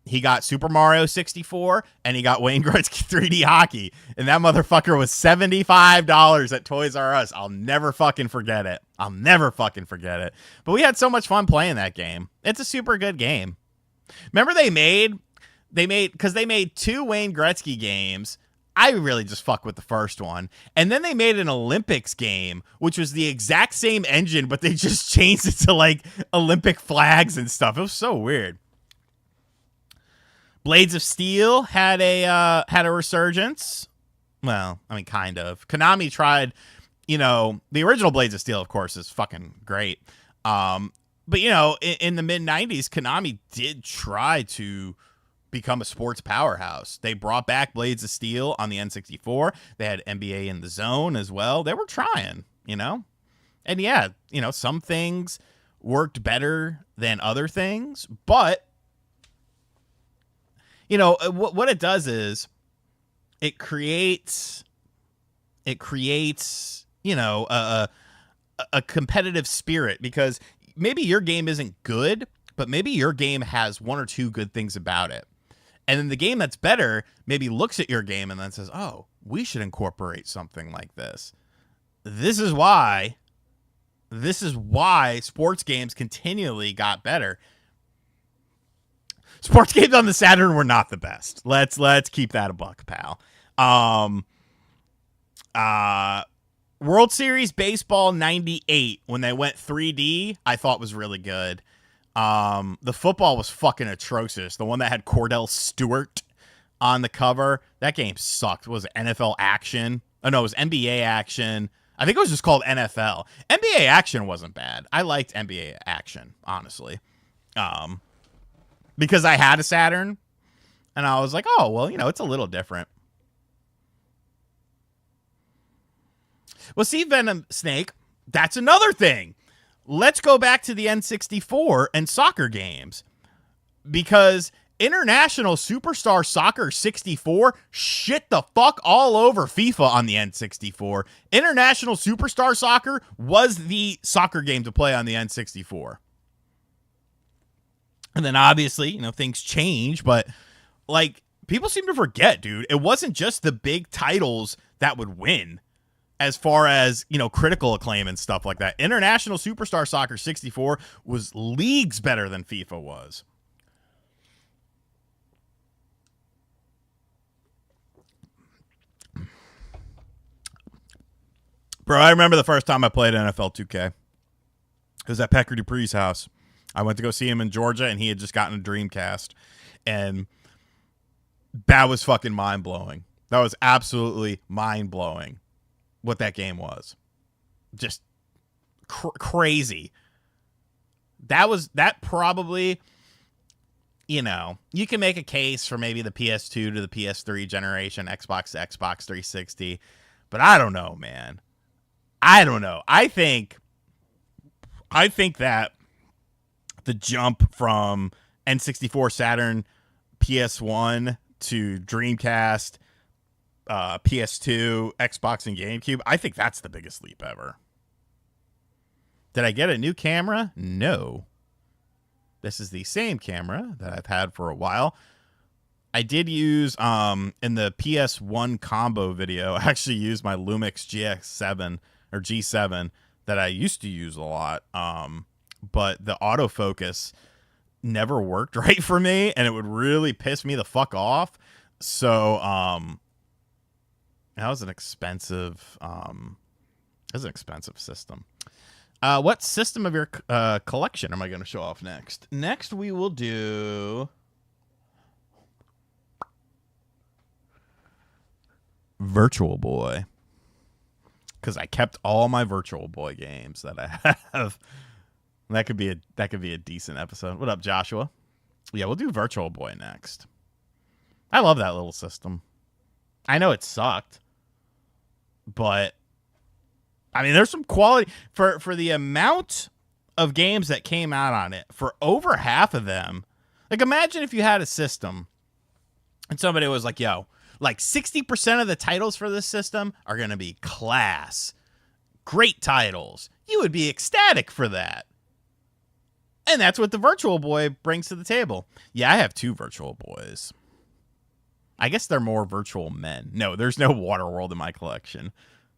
He got Super Mario 64 and he got Wayne Gretzky 3D Hockey. And that motherfucker was $75 at Toys R Us. I'll never fucking forget it. But we had so much fun playing that game. It's a super good game. Remember they made 2 Wayne Gretzky games. I really just fuck with the first one. And then they made an Olympics game, which was the exact same engine, but they just changed it to like Olympic flags and stuff. It was so weird. Blades of Steel had a resurgence. Well, I mean, kind of. Konami tried, the original Blades of Steel, of course, is fucking great. But, in the mid-90s, Konami did try to become a sports powerhouse. They brought back Blades of Steel on the N64. They had NBA in the Zone as well. They were trying, And yeah, some things worked better than other things, but what it does is it creates a competitive spirit, because maybe your game isn't good, but maybe your game has 1 or 2 good things about it. And then the game that's better maybe looks at your game and then says, oh, we should incorporate something like this. This is why sports games continually got better. Sports games on the Saturn were not the best. Let's keep that a buck, pal. World Series Baseball 98, when they went 3D, I thought was really good. The football was fucking atrocious. The one that had Cordell Stewart on the cover, that game sucked. It was NFL Action? Oh no, it was NBA Action. I think it was just called NFL. NBA Action wasn't bad. I liked NBA Action, honestly. Because I had a Saturn, and I was like, oh, well, it's a little different. Well, see, Venom Snake, that's another thing. Let's go back to the N64 and soccer games, because International Superstar Soccer 64 shit the fuck all over FIFA on the N64. International Superstar Soccer was the soccer game to play on the N64. And then obviously, things change, but like people seem to forget, dude, it wasn't just the big titles that would win as far as, critical acclaim and stuff like that. International Superstar Soccer 64 was leagues better than FIFA was. Bro, I remember the first time I played NFL 2K. It was at Pecker Dupree's house. I went to go see him in Georgia, and he had just gotten a Dreamcast. And that was fucking mind-blowing. That was absolutely mind-blowing what that game was. Just crazy. That probably, you can make a case for maybe the PS2 to the PS3 generation, Xbox to Xbox 360. But I don't know, man. I don't know. I think that the jump from N64, Saturn, PS1 to Dreamcast, PS2, Xbox, and GameCube, I think that's the biggest leap ever. Did I get a new camera? No. This is the same camera that I've had for a while. I did use, in the PS1 combo video, I actually used my Lumix GX7 or G7 that I used to use a lot. But the autofocus never worked right for me, and it would really piss me the fuck off. So, that was an expensive, system. What system of your collection am I going to show off next? Next, we will do Virtual Boy, because I kept all my Virtual Boy games that I have. That could be a decent episode. What up, Joshua? Yeah, we'll do Virtual Boy next. I love that little system. I know it sucked, but I mean, there's some quality for the amount of games that came out on it. For over half of them, like imagine if you had a system and somebody was like, "Yo, like 60% of the titles for this system are going to be class, great titles." You would be ecstatic for that. And that's what the Virtual Boy brings to the table. Yeah, I have 2 Virtual Boys. I guess they're more virtual men. No, there's no Waterworld in my collection.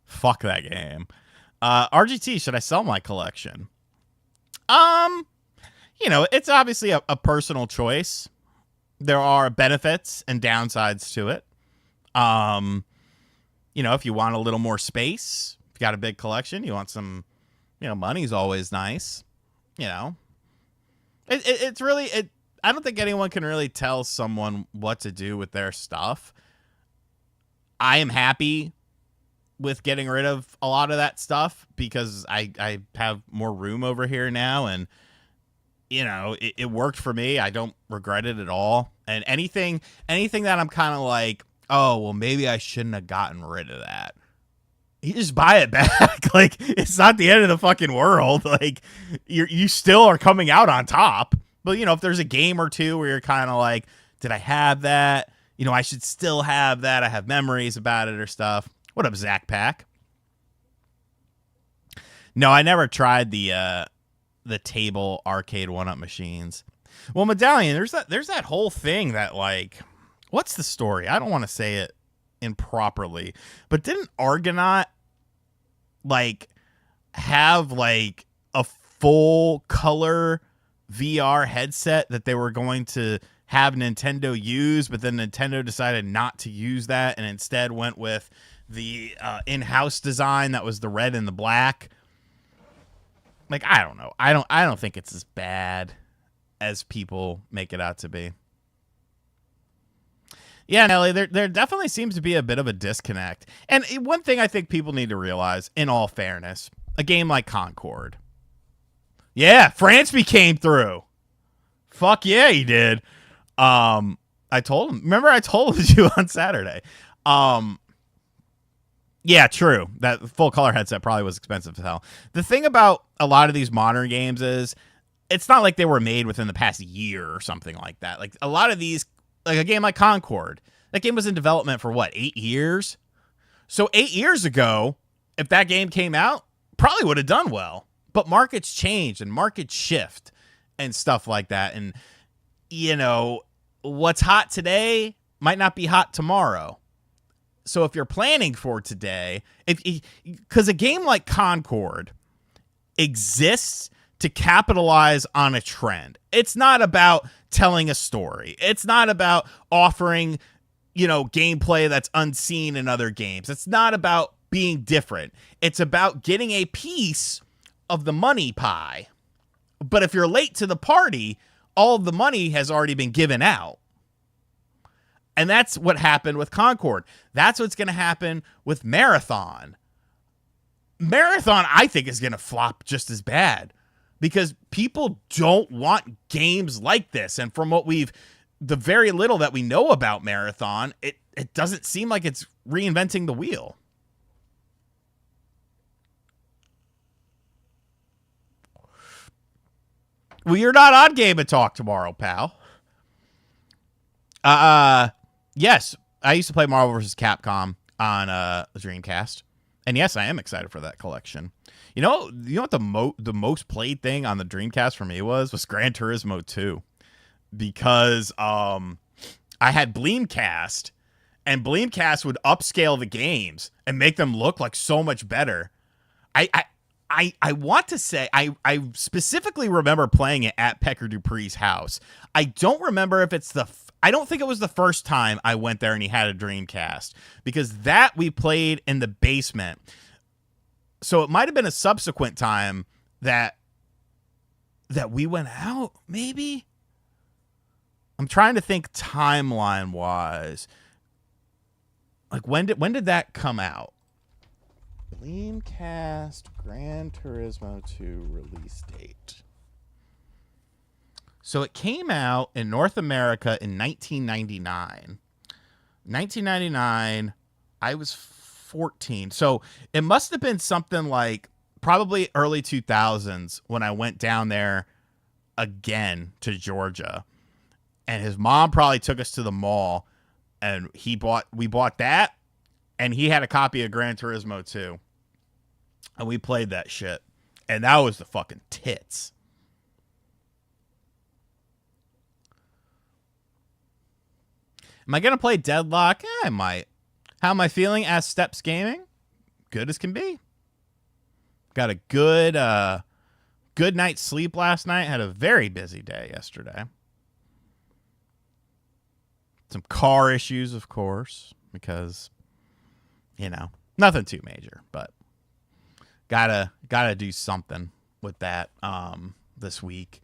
Fuck that game. RGT, should I sell my collection? It's obviously a personal choice. There are benefits and downsides to it. If you want a little more space, if you got a big collection, you want some, money's always nice. It's really, I don't think anyone can really tell someone what to do with their stuff. I am happy with getting rid of a lot of that stuff because I have more room over here now, and it worked for me. I don't regret it at all. And anything that I'm kind of like, oh well, maybe I shouldn't have gotten rid of that, you just buy it back. Like, it's not the end of the fucking world. Like, you still are coming out on top. But if there's a game or two where you're kind of like, did I have that? I should still have that. I have memories about it or stuff. What up, Zach Pack? No, I never tried the table arcade 1-up machines. Well, Medallion, there's that whole thing that, like, what's the story? I don't want to say it improperly, but didn't Argonaut like have like a full color VR headset that they were going to have Nintendo use, but then Nintendo decided not to use that and instead went with the in-house design that was the red and the black? Like, I don't know. I don't think it's as bad as people make it out to be. Yeah, Nelly, there definitely seems to be a bit of a disconnect. And one thing I think people need to realize, in all fairness, a game like Concord. Yeah, Fransby came through. Fuck yeah, he did. I told him. Remember, I told you on Saturday. Yeah, true. That full color headset probably was expensive as hell. The thing about a lot of these modern games is it's not like they were made within the past year or something like that. Like a lot of these, like a game like Concord, that game was in development for what, 8 years? So 8 years ago, if that game came out, probably would have done well. But markets change and markets shift and stuff like that. And, what's hot today might not be hot tomorrow. So if you're planning for today, because a game like Concord exists to capitalize on a trend. It's not about telling a story. It's not about offering, gameplay that's unseen in other games. It's not about being different. It's about getting a piece of the money pie. But if you're late to the party, all of the money has already been given out. And that's what happened with Concord. That's what's going to happen with Marathon. Marathon, I think, is going to flop just as bad because people don't want games like this. And from the very little that we know about Marathon, it doesn't seem like it's reinventing the wheel. Well, you're not on Game and Talk tomorrow, pal. Yes, I used to play Marvel vs. Capcom on Dreamcast. And yes, I am excited for that collection. You know what the most played thing on the Dreamcast for me was Gran Turismo 2. Because I had Bleemcast, and Bleemcast would upscale the games and make them look like so much better. I want to say I specifically remember playing it at Pecker Dupree's house. I don't remember if it's I don't think it was the first time I went there and he had a Dreamcast, because that we played in the basement. So it might have been a subsequent time that we went out, maybe. I'm trying to think timeline wise. Like when did that come out? Dreamcast Gran Turismo 2 release date. So it came out in North America in 1999. 1999, I was 14. So it must have been something like probably early 2000s when I went down there again to Georgia. And his mom probably took us to the mall, and we bought that, and he had a copy of Gran Turismo 2. And we played that shit. And that was the fucking tits. Am I going to play Deadlock? I might. How am I feeling as Steps Gaming? Good as can be. Got a good night's sleep last night. Had a very busy day yesterday. Some car issues, of course, because, nothing too major, but gotta do something with that this week.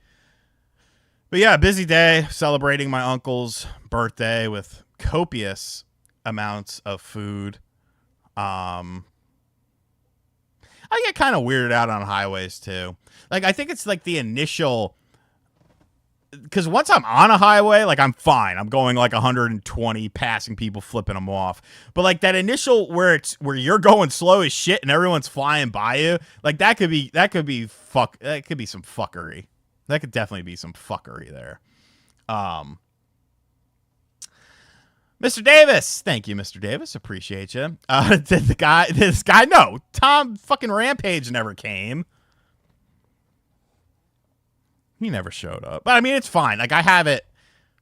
But yeah, busy day celebrating my uncle's birthday with copious amounts of food. I get kind of weirded out on highways too. Like, I think it's like the initial, because once I'm on a highway, like, I'm fine. I'm going like 120, passing people, flipping them off. But like that initial where you're going slow as shit and everyone's flying by you, like that could be some fuckery. That could definitely be some fuckery there. Mr. Davis, thank you, Mr. Davis. Appreciate you. This guy, no, Tom fucking Rampage never came. He never showed up. But I mean, it's fine. Like, I have it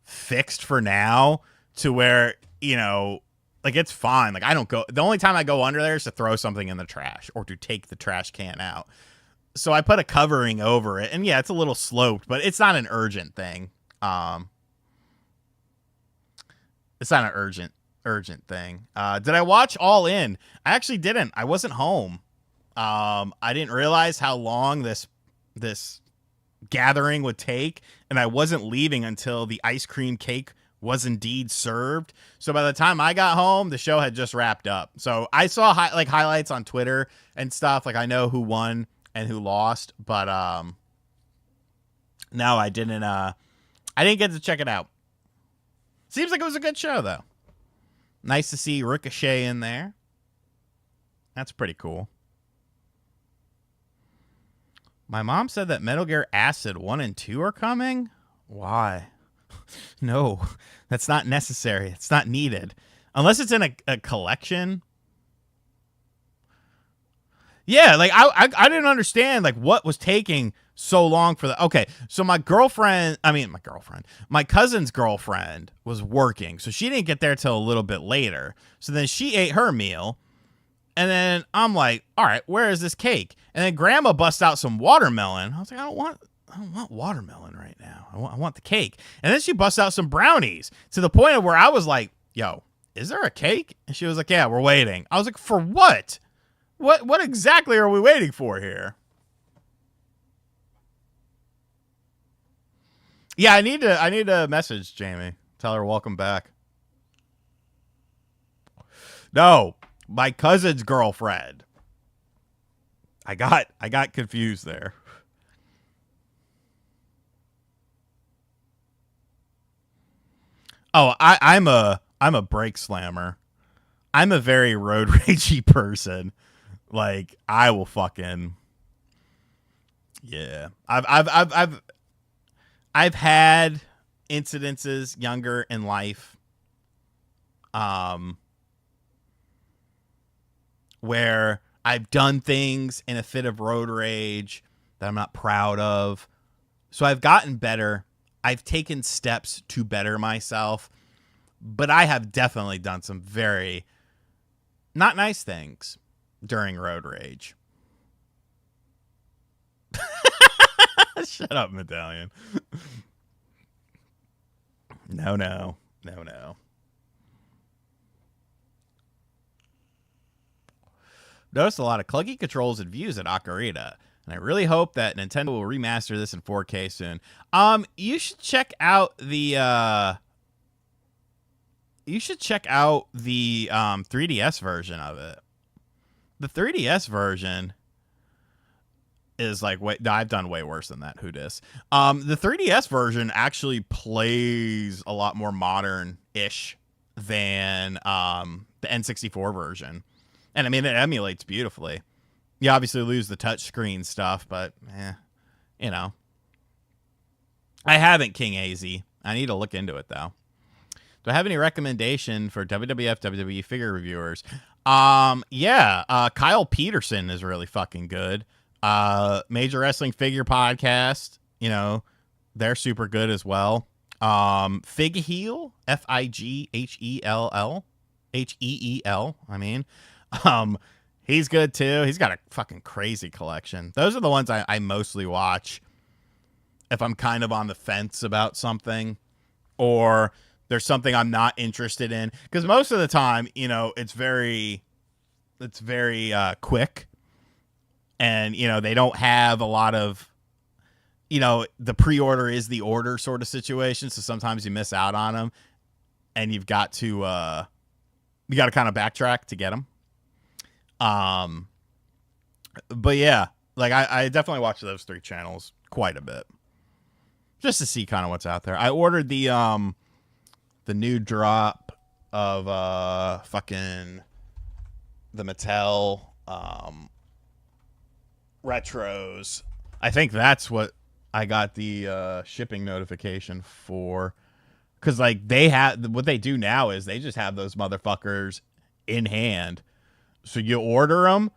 fixed for now to where, like, it's fine. Like, I don't go. The only time I go under there is to throw something in the trash or to take the trash can out. So I put a covering over it. And yeah, it's a little sloped, but it's not an urgent thing. It's not an urgent thing. Did I watch All In? I actually didn't. I wasn't home. I didn't realize how long this gathering would take, and I wasn't leaving until the ice cream cake was indeed served. So by the time I got home, the show had just wrapped up. So I saw highlights on Twitter and stuff. Like, I know who won and who lost, but no, I didn't get to check it out. Seems like it was a good show though. Nice to see Ricochet in there. That's pretty cool. My mom said that Metal Gear Acid 1 and 2 are coming. Why? No, that's not necessary. It's not needed. Unless it's in a collection. Yeah, like, I didn't understand, like, what was taking so long for the... Okay, so my cousin's girlfriend was working, so she didn't get there till a little bit later. So then she ate her meal, and then I'm like, all right, where is this cake? And then Grandma busts out some watermelon. I was like, I don't want watermelon right now. I want the cake. And then she busts out some brownies to the point of where I was like, yo, is there a cake? And she was like, yeah, we're waiting. I was like, for what? What exactly are we waiting for here? Yeah, I need to message Jamie. Tell her welcome back. No, my cousin's girlfriend. I got confused there. Oh, I'm a brake slammer. I'm a very road ragey person. Like, I will fucking, yeah. I've had incidences younger in life, where I've done things in a fit of road rage that I'm not proud of. So I've gotten better. I've taken steps to better myself, but I have definitely done some very not nice things during road rage. Shut up, Medallion. No. Noticed a lot of clunky controls and views at Ocarina, and I really hope that Nintendo will remaster this in 4K soon. You should check out the 3DS version of it. The 3DS version is like, I've done way worse than that. Who dis? The 3DS version actually plays a lot more modern-ish than the N64 version. And I mean, it emulates beautifully. You obviously lose the touchscreen stuff, but you know. I haven't King AZ. I need to look into it though. Do I have any recommendation for WWF WWE figure reviewers? Yeah, Kyle Peterson is really fucking good. Major Wrestling Figure Podcast, you know, they're super good as well. Fig Heel, Fighell, Heel. I mean, he's good too. He's got a fucking crazy collection. Those are the ones I mostly watch if I'm kind of on the fence about something, or there's something I'm not interested in. Because most of the time, you know, it's very quick, and you know they don't have a lot of, you know, the pre-order is the order sort of situation. So sometimes you miss out on them, and you've got to kind of backtrack to get them. But yeah, like I definitely watch those 3 channels quite a bit, just to see kind of what's out there. I ordered the new drop of fucking the Mattel retros. I think that's what I got the shipping notification for, because like they have, what they do now is they just have those motherfuckers in hand, so you order them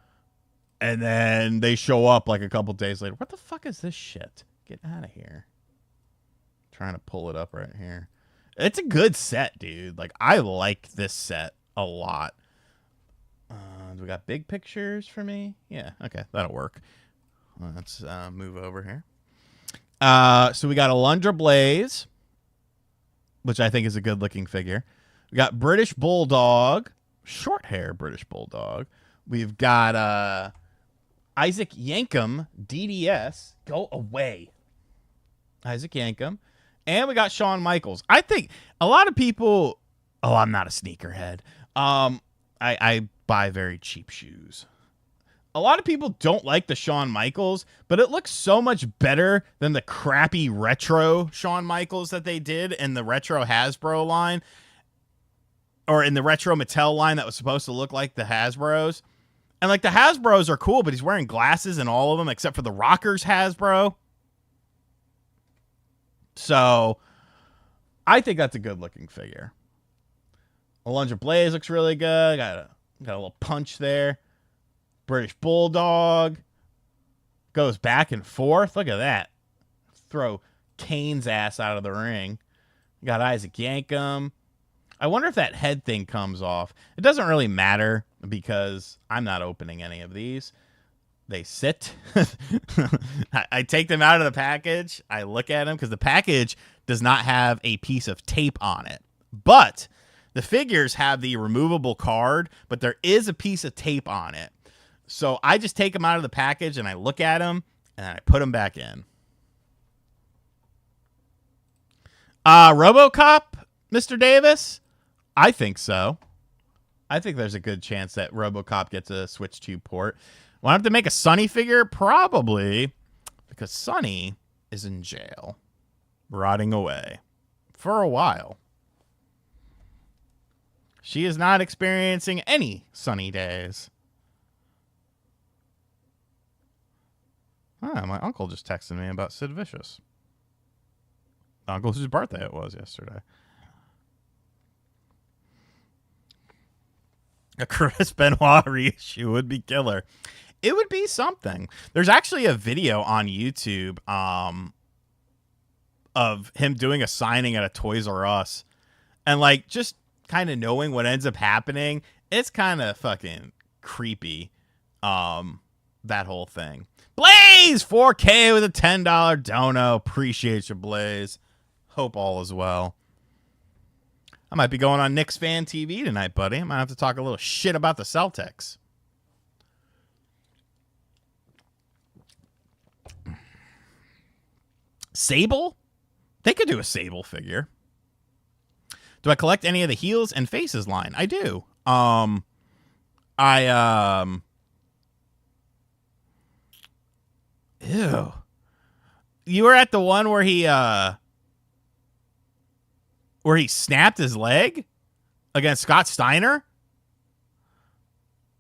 and then they show up like a couple days later. What the fuck is this shit? Get out of here. I'm trying to pull it up right here. It's a good set, dude. Like, I like this set a lot. We got big pictures for me. Yeah, okay, that'll work. Let's move over here. So we got Alundra Blaze, which I think is a good-looking figure. We got British Bulldog, short hair British Bulldog. We've got Isaac Yankem, DDS. Go away. Isaac Yankem. And we got Shawn Michaels. I think a lot of people... Oh, I'm not a sneakerhead. I buy very cheap shoes. A lot of people don't like the Shawn Michaels, but it looks so much better than the crappy retro Shawn Michaels that they did in the retro Hasbro line, or in the retro Mattel line that was supposed to look like the Hasbros. And like the Hasbros are cool, but he's wearing glasses in all of them except for the Rockers Hasbro. So I think that's a good looking figure. Alundra Blaze looks really good. Got a little punch there. British Bulldog goes back and forth. Look at that. Throw Kane's ass out of the ring. Got Isaac Yankem. I wonder if that head thing comes off. It doesn't really matter because I'm not opening any of these. They sit. I take them out of the package. I look at them because the package does not have a piece of tape on it. But the figures have the removable card, but there is a piece of tape on it. So I just take them out of the package and I look at them and I put them back in. RoboCop, Mr. Davis? I think so. I think there's a good chance that RoboCop gets a Switch 2 port. Will I have to make a Sunny figure? Probably, because Sunny is in jail, rotting away for a while. She is not experiencing any sunny days. My uncle just texted me about Sid Vicious. The uncle whose birthday it was yesterday. A Chris Benoit reissue would be killer. It would be something. There's actually a video on YouTube of him doing a signing at a Toys R Us. And like just kind of knowing what ends up happening, it's kind of fucking creepy. That whole thing. Blaze 4K with a $10 dono. Appreciate you, Blaze. Hope all is well. I might be going on Knicks Fan TV tonight, buddy. I might have to talk a little shit about the Celtics. Sable? They could do a Sable figure. Do I collect any of the Heels and Faces line? I do. Ew. You were at the one where he snapped his leg against Scott Steiner?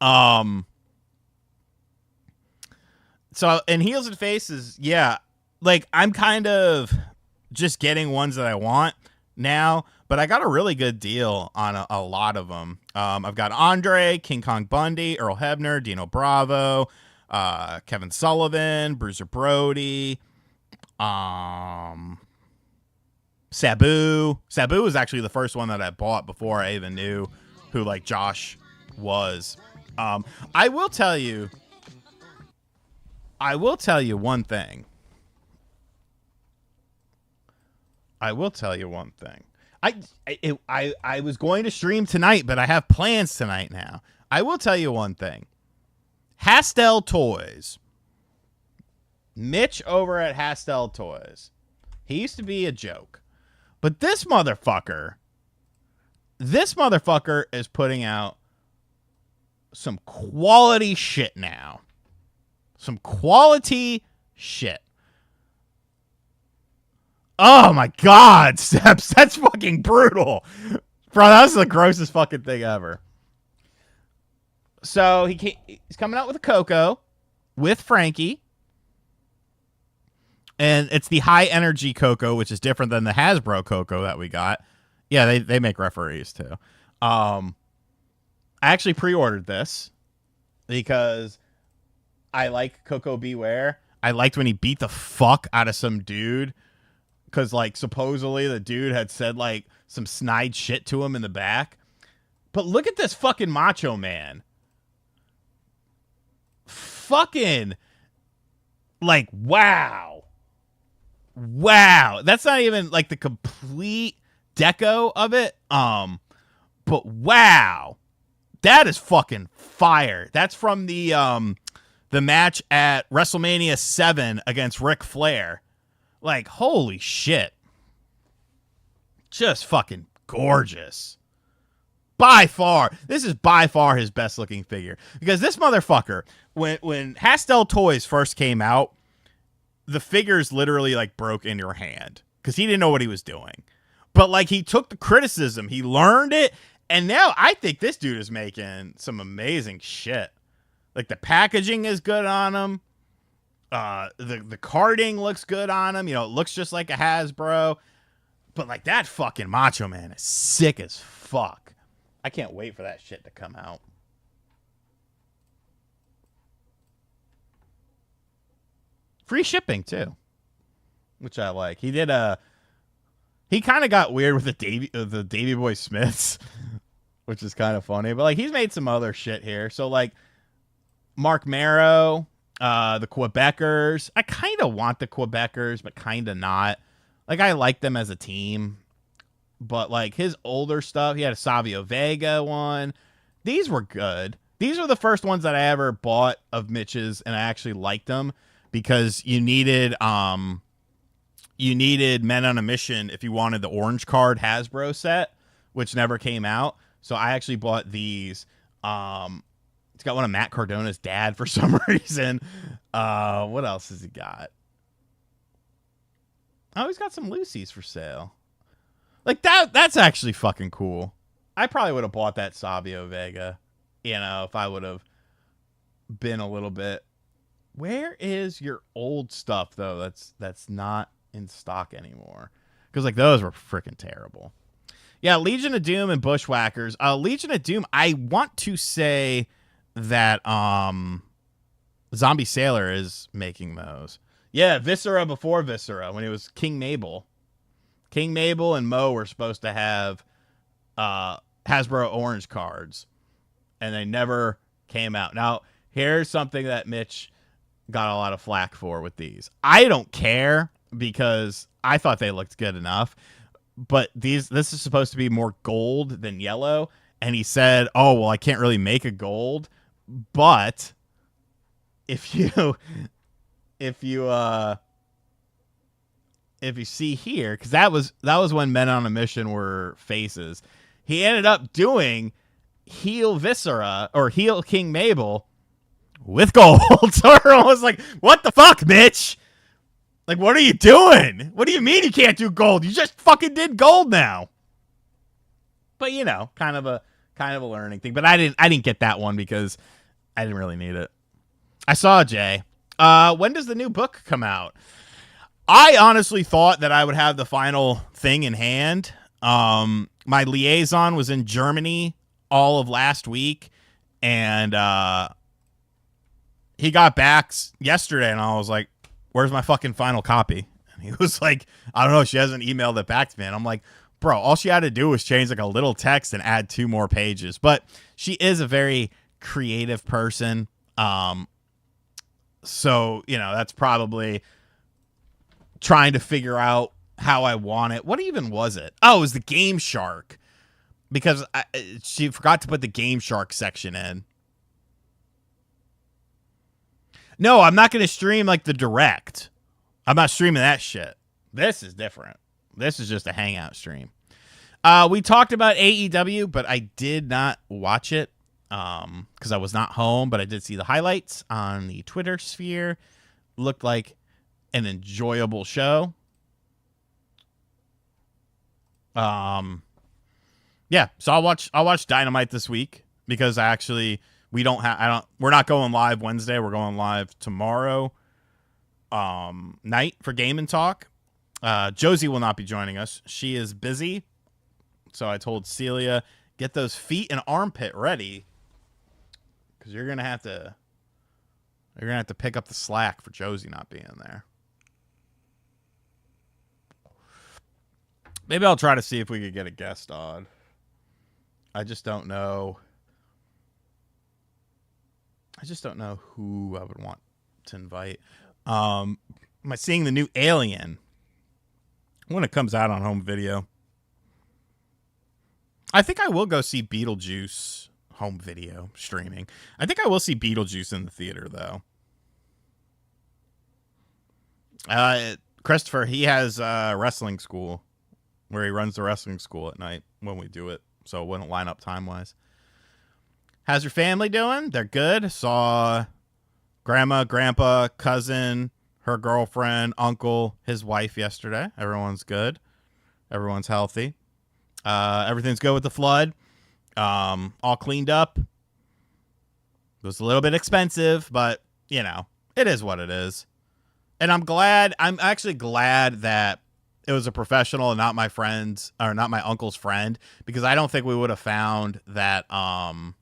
So in heels and faces, yeah, like I'm kind of just getting ones that I want now, but I got a really good deal on a lot of them. I've got Andre, King Kong Bundy, Earl Hebner, Dino Bravo, Kevin Sullivan, Bruiser Brody, Sabu. Sabu was actually the first one that I bought before I even knew who like Josh was. I will tell you one thing. I was going to stream tonight, but I have plans tonight now. I will tell you one thing. Hastel Toys. Mitch over at Hastel Toys. He used to be a joke. But this motherfucker is putting out some quality shit now. Some quality shit. Oh my God, Steps. That's fucking brutal. Bro, that was the grossest fucking thing ever. So he's coming out with a Coco with Frankie. And it's the high energy Coco, which is different than the Hasbro Coco that we got. Yeah, they make referees too. I actually pre-ordered this because I like Coco Beware. I liked when he beat the fuck out of some dude because, like, supposedly the dude had said, like, some snide shit to him in the back. But look at this fucking Macho Man. Fucking, like, wow. Wow. That's not even, like, the complete deco of it. But wow. That is fucking fire. That's from the match at WrestleMania 7 against Ric Flair. Like, holy shit. Just fucking gorgeous. This is by far his best looking figure. Because this motherfucker, when Hastel Toys first came out, the figures literally, like, broke in your hand. Because he didn't know what he was doing. But, like, he took the criticism. He learned it. And now I think this dude is making some amazing shit. Like, the packaging is good on him. The carding looks good on him. You know, it looks just like a Hasbro. But, like, that fucking Macho Man is sick as fuck. I can't wait for that shit to come out. Free shipping, too. Which I like. He kind of got weird with the Davey Boy Smiths, which is kind of funny. But, like, he's made some other shit here. So, like, Mark Marrow, the Quebecers. I kind of want the Quebecers, but kind of not. Like, I like them as a team. But, like, his older stuff, he had a Savio Vega one. These were good. These were the first ones that I ever bought of Mitch's, and I actually liked them because you needed Men on a Mission if you wanted the orange card Hasbro set, which never came out. So I actually bought these. It's got one of Matt Cardona's dad for some reason. What else has he got? Oh, he's got some Lucy's for sale. Like, that's actually fucking cool. I probably would have bought that Savio Vega, you know, if I would have been a little bit. Where is your old stuff, though, that's not in stock anymore? Because, like, those were freaking terrible. Yeah, Legion of Doom and Bushwhackers. Legion of Doom, I want to say that Zombie Sailor is making those. Yeah, Viscera before Viscera, when it was King Mabel. King Mabel and Mo were supposed to have Hasbro orange cards, and they never came out. Now, here's something that Mitch got a lot of flack for with these. I don't care because I thought they looked good enough, but this is supposed to be more gold than yellow, and he said, "Oh, well, I can't really make a gold, but if you see here, because that was when Men on a Mission were faces, he ended up doing heel Viscera or heel King Mabel with gold." So everyone was like, "What the fuck, Mitch? Like, what are you doing? What do you mean you can't do gold? You just fucking did gold now." But, you know, kind of kind of a learning thing. But I didn't get that one because I didn't really need it. I saw Jay. When does the new book come out? I honestly thought that I would have the final thing in hand. My liaison was in Germany all of last week, and he got back yesterday, and I was like, where's my fucking final copy? And he was like, I don't know, she hasn't emailed it back to me. And I'm like, bro, all she had to do was change like a little text and add 2 more pages. But she is a very creative person. So, you know, that's probably trying to figure out how I want it. What even was it? Oh, it was the Game Shark. Because she forgot to put the Game Shark section in. No, I'm not going to stream like the direct. I'm not streaming that shit. This is different. This is just a hangout stream. We talked about AEW, but I did not watch it because I was not home, but I did see the highlights on the Twitter sphere. Looked like an enjoyable show. Yeah, so I'll watch Dynamite this week because we're not going live Wednesday. We're going live tomorrow night for Game and Talk. Josie will not be joining us. She is busy. So I told Celia, get those feet and armpit ready because you're gonna have to pick up the slack for Josie not being there. Maybe I'll try to see if we could get a guest on. I just don't know who I would want to invite. Am I seeing the new Alien when it comes out on home video? I think I will go see Beetlejuice home video streaming. I think I will see Beetlejuice in the theater, though. Christopher, he has wrestling school where he runs the wrestling school at night when we do it, so it wouldn't line up time-wise. How's your family doing? They're good. Saw grandma, grandpa, cousin, her girlfriend, uncle, his wife yesterday. Everyone's good. Everyone's healthy. Everything's good with the flood. All cleaned up. It was a little bit expensive, but, you know, it is what it is. And I'm actually glad that it was a professional and not my friend's, or not my uncle's friend, because I don't think we would have found that other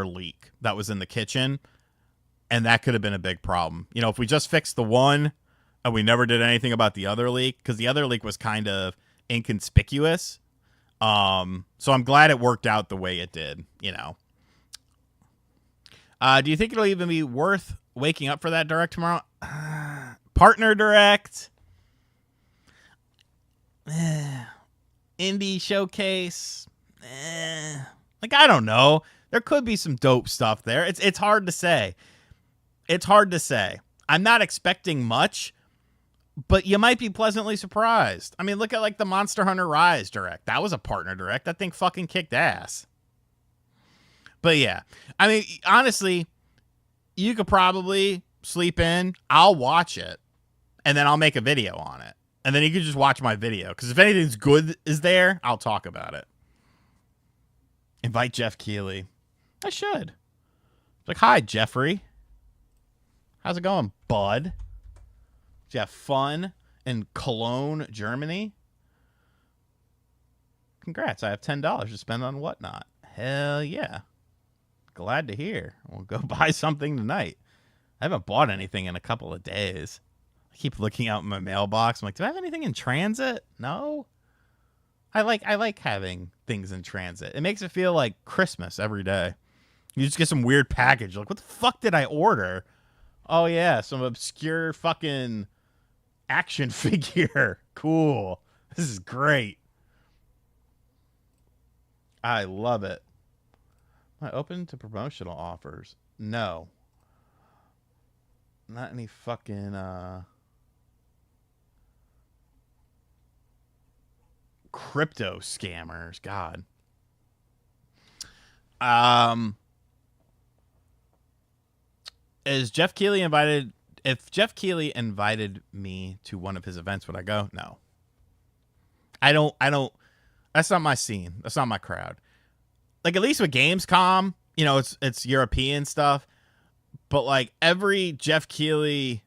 leak that was in the kitchen, and that could have been a big problem. You know, if we just fixed the one and we never did anything about the other leak, because the other leak was kind of inconspicuous. So I'm glad it worked out the way it did, you know. Do you think it'll even be worth waking up for that direct tomorrow? Partner direct. Indie showcase. Like, I don't know. There could be some dope stuff there. It's hard to say. It's hard to say. I'm not expecting much, but you might be pleasantly surprised. I mean, look at like the Monster Hunter Rise direct. That was a partner direct. That thing fucking kicked ass. But yeah, I mean, honestly, you could probably sleep in. I'll watch it, and then I'll make a video on it. And then you can just watch my video. Because if anything's good is there, I'll talk about it. Invite Jeff Keighley. I should. Like, hi, Jeffrey. How's it going, bud? Did you have fun in Cologne, Germany? Congrats, I have $10 to spend on whatnot. Hell yeah. Glad to hear. We'll go buy something tonight. I haven't bought anything in a couple of days. I keep looking out in my mailbox. I'm like, do I have anything in transit? No. I like having things in transit. It makes it feel like Christmas every day. You just get some weird package. You're like, what the fuck did I order? Oh yeah, some obscure fucking action figure. Cool. This is great. I love it. Am I open to promotional offers? No. Not any fucking crypto scammers. God. Is Jeff Keighley invited? If Jeff Keighley invited me to one of his events, would I go? No. I That's not my scene. That's not my crowd. Like, at least with Gamescom, you know, it's European stuff. But, like, every Jeff Keighley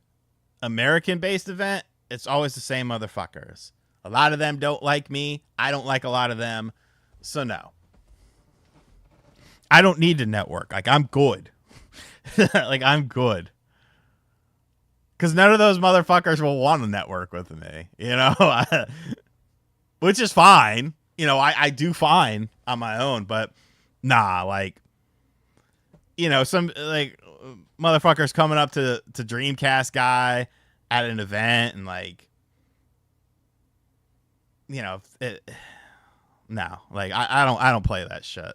American-based event, it's always the same motherfuckers. A lot of them don't like me. I don't like a lot of them. So, no. I don't need to network. Like, I'm good. Like, I'm good. Because none of those motherfuckers will want to network with me, you know? Which is fine. You know, I do fine on my own, but nah, like, you know, some, like, motherfuckers coming up to Dreamcast guy at an event and, like, you know, no, like, I don't play that shit.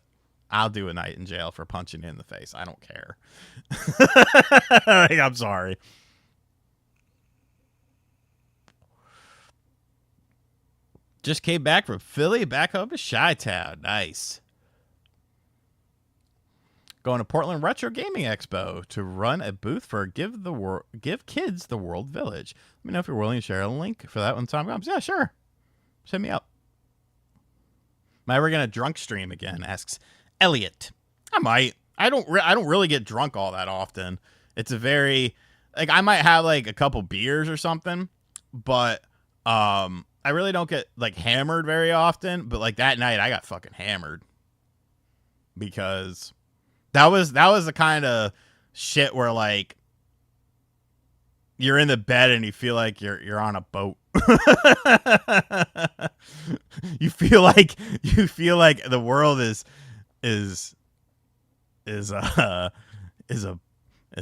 I'll do a night in jail for punching you in the face. I don't care. Like, I'm sorry. Just came back from Philly, back home to Chi-Town. Nice. Going to Portland Retro Gaming Expo to run a booth for Give Kids the World Village. Let me know if you're willing to share a link for that when time comes. Yeah, sure. Send me up. Am I ever gonna drunk stream again? Asks Elliot. I might. I don't really get drunk all that often. It's a very, like, I might have like a couple beers or something, but I really don't get, like, hammered very often. But, like, that night I got fucking hammered because that was the kind of shit where, like, you're in the bed and you feel like you're on a boat. you feel like the world is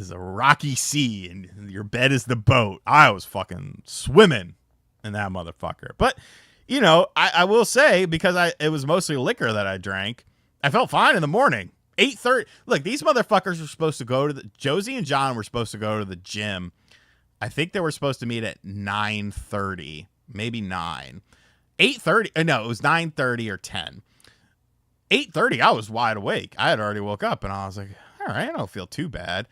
a rocky sea and your bed is the boat. I was fucking swimming in that motherfucker. But, you know, I will say, because it was mostly liquor that I drank, I felt fine in the morning. 8:30. Look, these motherfuckers were supposed to go to Josie and John were supposed to go to the gym. I think they were supposed to meet at 9:30, maybe 9. 8:30. No, it was 9:30 or 10. 8:30, I was wide awake. I had already woke up and I was like, all right, I don't feel too bad.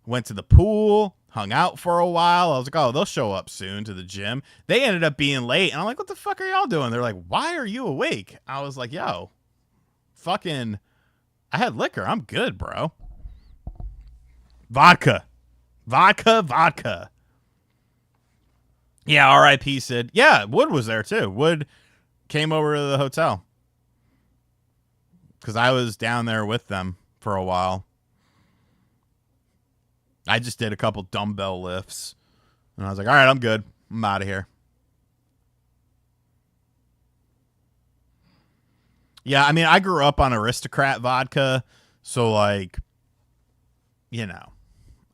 Went to the pool, hung out for a while. I was like, oh, they'll show up soon to the gym. They ended up being late. And I'm like, what the fuck are y'all doing? They're like, why are you awake? I was like, yo, fucking, I had liquor. I'm good, bro. Vodka. Yeah, R.I.P. Sid. Yeah, Wood was there too. Wood came over to the hotel because I was down there with them for a while. I just did a couple dumbbell lifts. And I was like, all right, I'm good. I'm out of here. Yeah, I mean, I grew up on Aristocrat vodka. So, like, you know,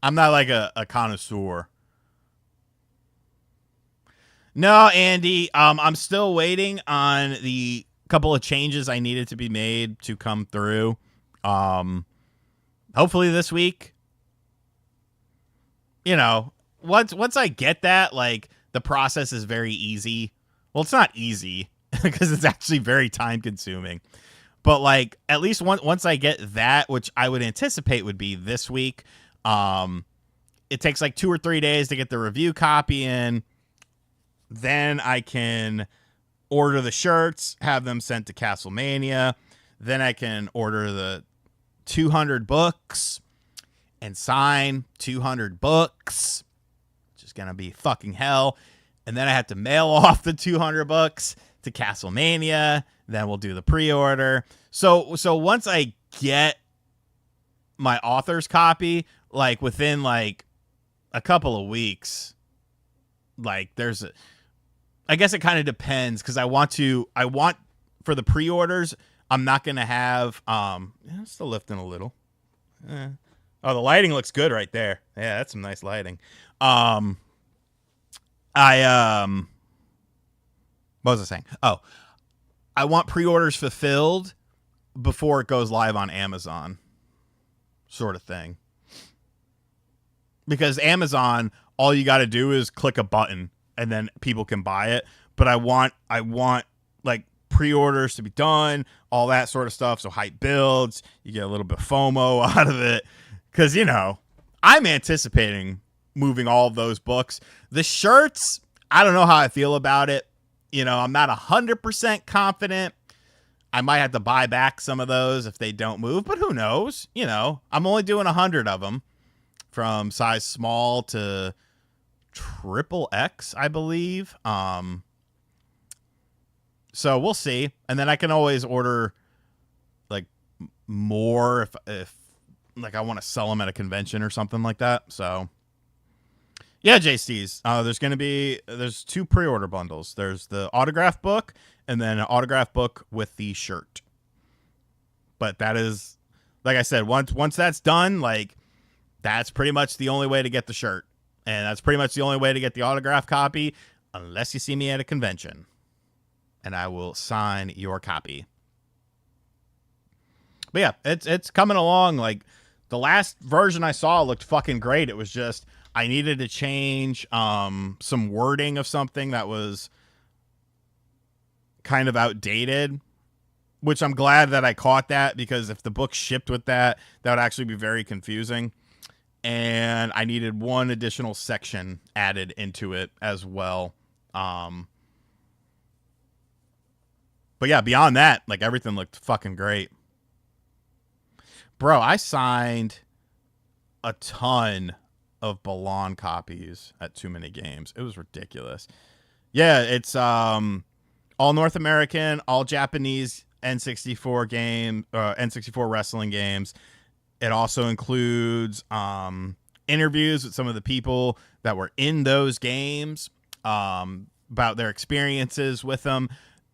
I'm not like a connoisseur. No, Andy, I'm still waiting on the couple of changes I needed to be made to come through. Hopefully this week. You know, once I get that, like, the process is very easy. Well, it's not easy because it's actually very time consuming. But, like, at least once I get that, which I would anticipate would be this week, it takes like 2 or 3 days to get the review copy in. Then I can order the shirts, have them sent to Castlemania. Then I can order the 200 books and sign 200 books, which is going to be fucking hell. And then I have to mail off the 200 books to Castlemania. Then we'll do the pre-order. So once I get my author's copy, like, within, like, a couple of weeks, like, I guess it kind of depends, because I want for the pre-orders, I'm not going to have, I'm still lifting a little. Oh, the lighting looks good right there. Yeah, that's some nice lighting. What was I saying? Oh, I want pre-orders fulfilled before it goes live on Amazon, sort of thing. Because Amazon, all you got to do is click a button and then people can buy it. But I want like pre-orders to be done, all that sort of stuff. So hype builds, you get a little bit of FOMO out of it. Because, you know, I'm anticipating moving all of those books. The shirts, I don't know how I feel about it. You know, I'm not 100% confident. I might have to buy back some of those if they don't move, but who knows? You know, I'm only doing 100 of them from size small to triple X, I believe. So we'll see. And then I can always order like more if like I want to sell them at a convention or something like that. So yeah, JC's. There's 2 pre-order bundles. There's the autograph book and then an autograph book with the shirt. But that is, like I said, once that's done, like that's pretty much the only way to get the shirt. And that's pretty much the only way to get the autograph copy unless you see me at a convention. And I will sign your copy. But yeah, it's coming along. Like the last version I saw looked fucking great. It was just I needed to change some wording of something that was kind of outdated, which I'm glad that I caught that, because if the book shipped with that, that would actually be very confusing. And I needed one additional section added into it as well. But yeah, beyond that, like everything looked fucking great. Bro, I signed a ton of Balan copies at Too Many Games. It was ridiculous. Yeah, it's all North American, all Japanese N64 N64 wrestling games. It also includes interviews with some of the people that were in those games about their experiences with them.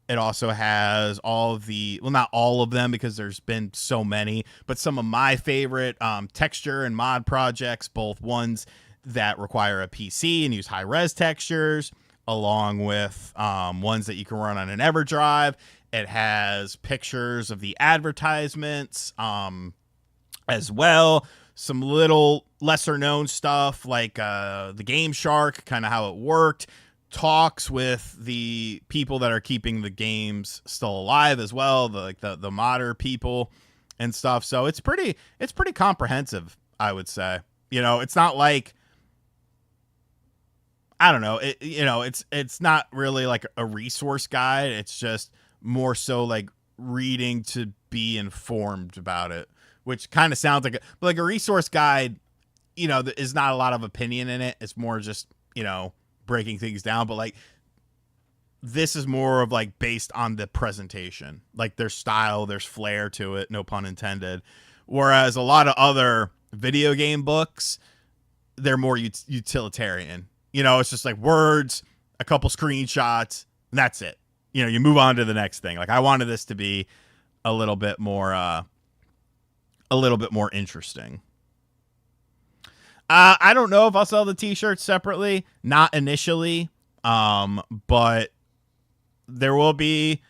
It also has all of not all of them because there's been so many, but some of my favorite texture and mod projects, both ones that require a PC and use high-res textures, along with ones that you can run on an EverDrive. It has pictures of the advertisements as well. Some little lesser-known stuff like the Game Shark, kind of how it worked. Talks with the people that are keeping the games still alive as well, the modder people and stuff. So it's pretty comprehensive, I would say. You know, it's not like, I don't know, it's not really like a resource guide. It's just more so like reading to be informed about it, which kind of sounds like a resource guide. You know, is not a lot of opinion in it. It's more just, you know, breaking things down. But like this is more of like based on the presentation, like there's style, there's flair to it, no pun intended. Whereas a lot of other video game books, they're more utilitarian. You know, it's just like words, a couple screenshots, and that's it. You know, you move on to the next thing. Like I wanted this to be a little bit more interesting. I don't know if I'll sell the t-shirts separately, not initially, but there will be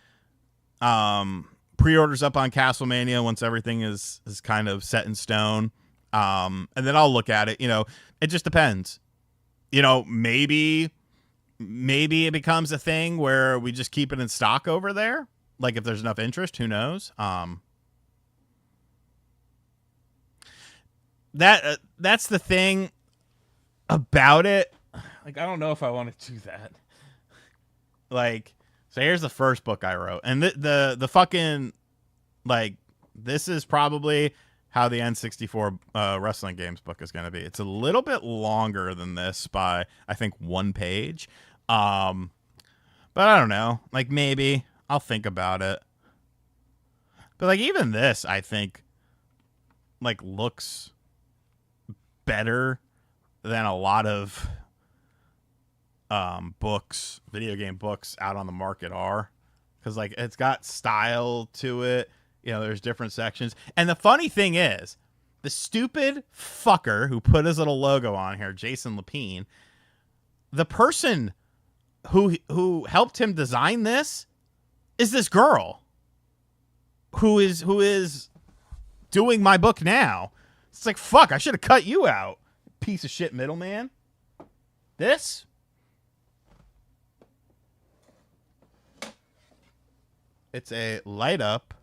pre-orders up on Castlemania once everything is kind of set in stone, and then I'll look at it. You know, it just depends. You know, maybe it becomes a thing where we just keep it in stock over there. Like if there's enough interest, who knows? That's the thing about it. Like, I don't know if I want to do that. Like, so here's the first book I wrote, and the fucking, like, this is probably how the N64 wrestling games book is going to be. It's a little bit longer than this by, I think, 1 page. But I don't know. Like, maybe I'll think about it. But like, even this, I think, like, looks better than a lot of video game books out on the market are, because like it's got style to it. You know, there's different sections, and the funny thing is, the stupid fucker who put his little logo on here, Jason Lapine, the person who helped him design this is this girl who is doing my book now. It's like, fuck, I should have cut you out, piece of shit middleman. This? It's a light up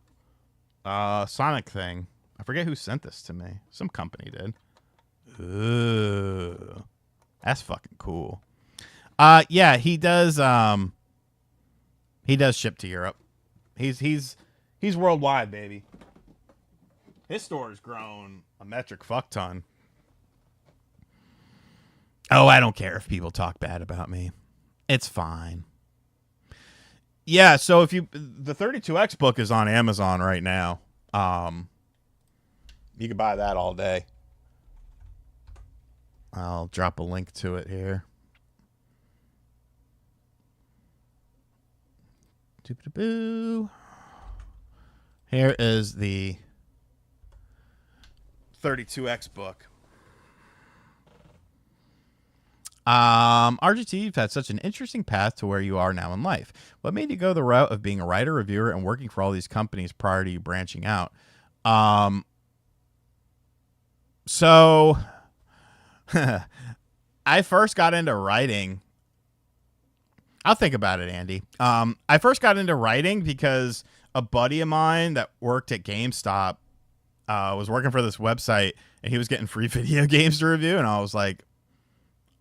Sonic thing. I forget who sent this to me. Some company did. Ooh. That's fucking cool. Yeah, he does ship to Europe. He's He's worldwide, baby. His store has grown a metric fuck ton. Oh, I don't care if people talk bad about me. It's fine. Yeah, so if you the 32X book is on Amazon right now. You can buy that all day. I'll drop a link to it here. Doop-a-boo. Here is the 32X book. RGT, you've had such an interesting path to where you are now in life. What made you go the route of being a writer, reviewer, and working for all these companies prior to you branching out? So I first got into writing. I'll think about it, Andy. I first got into writing because a buddy of mine that worked at GameStop was working for this website, and he was getting free video games to review, and I was like,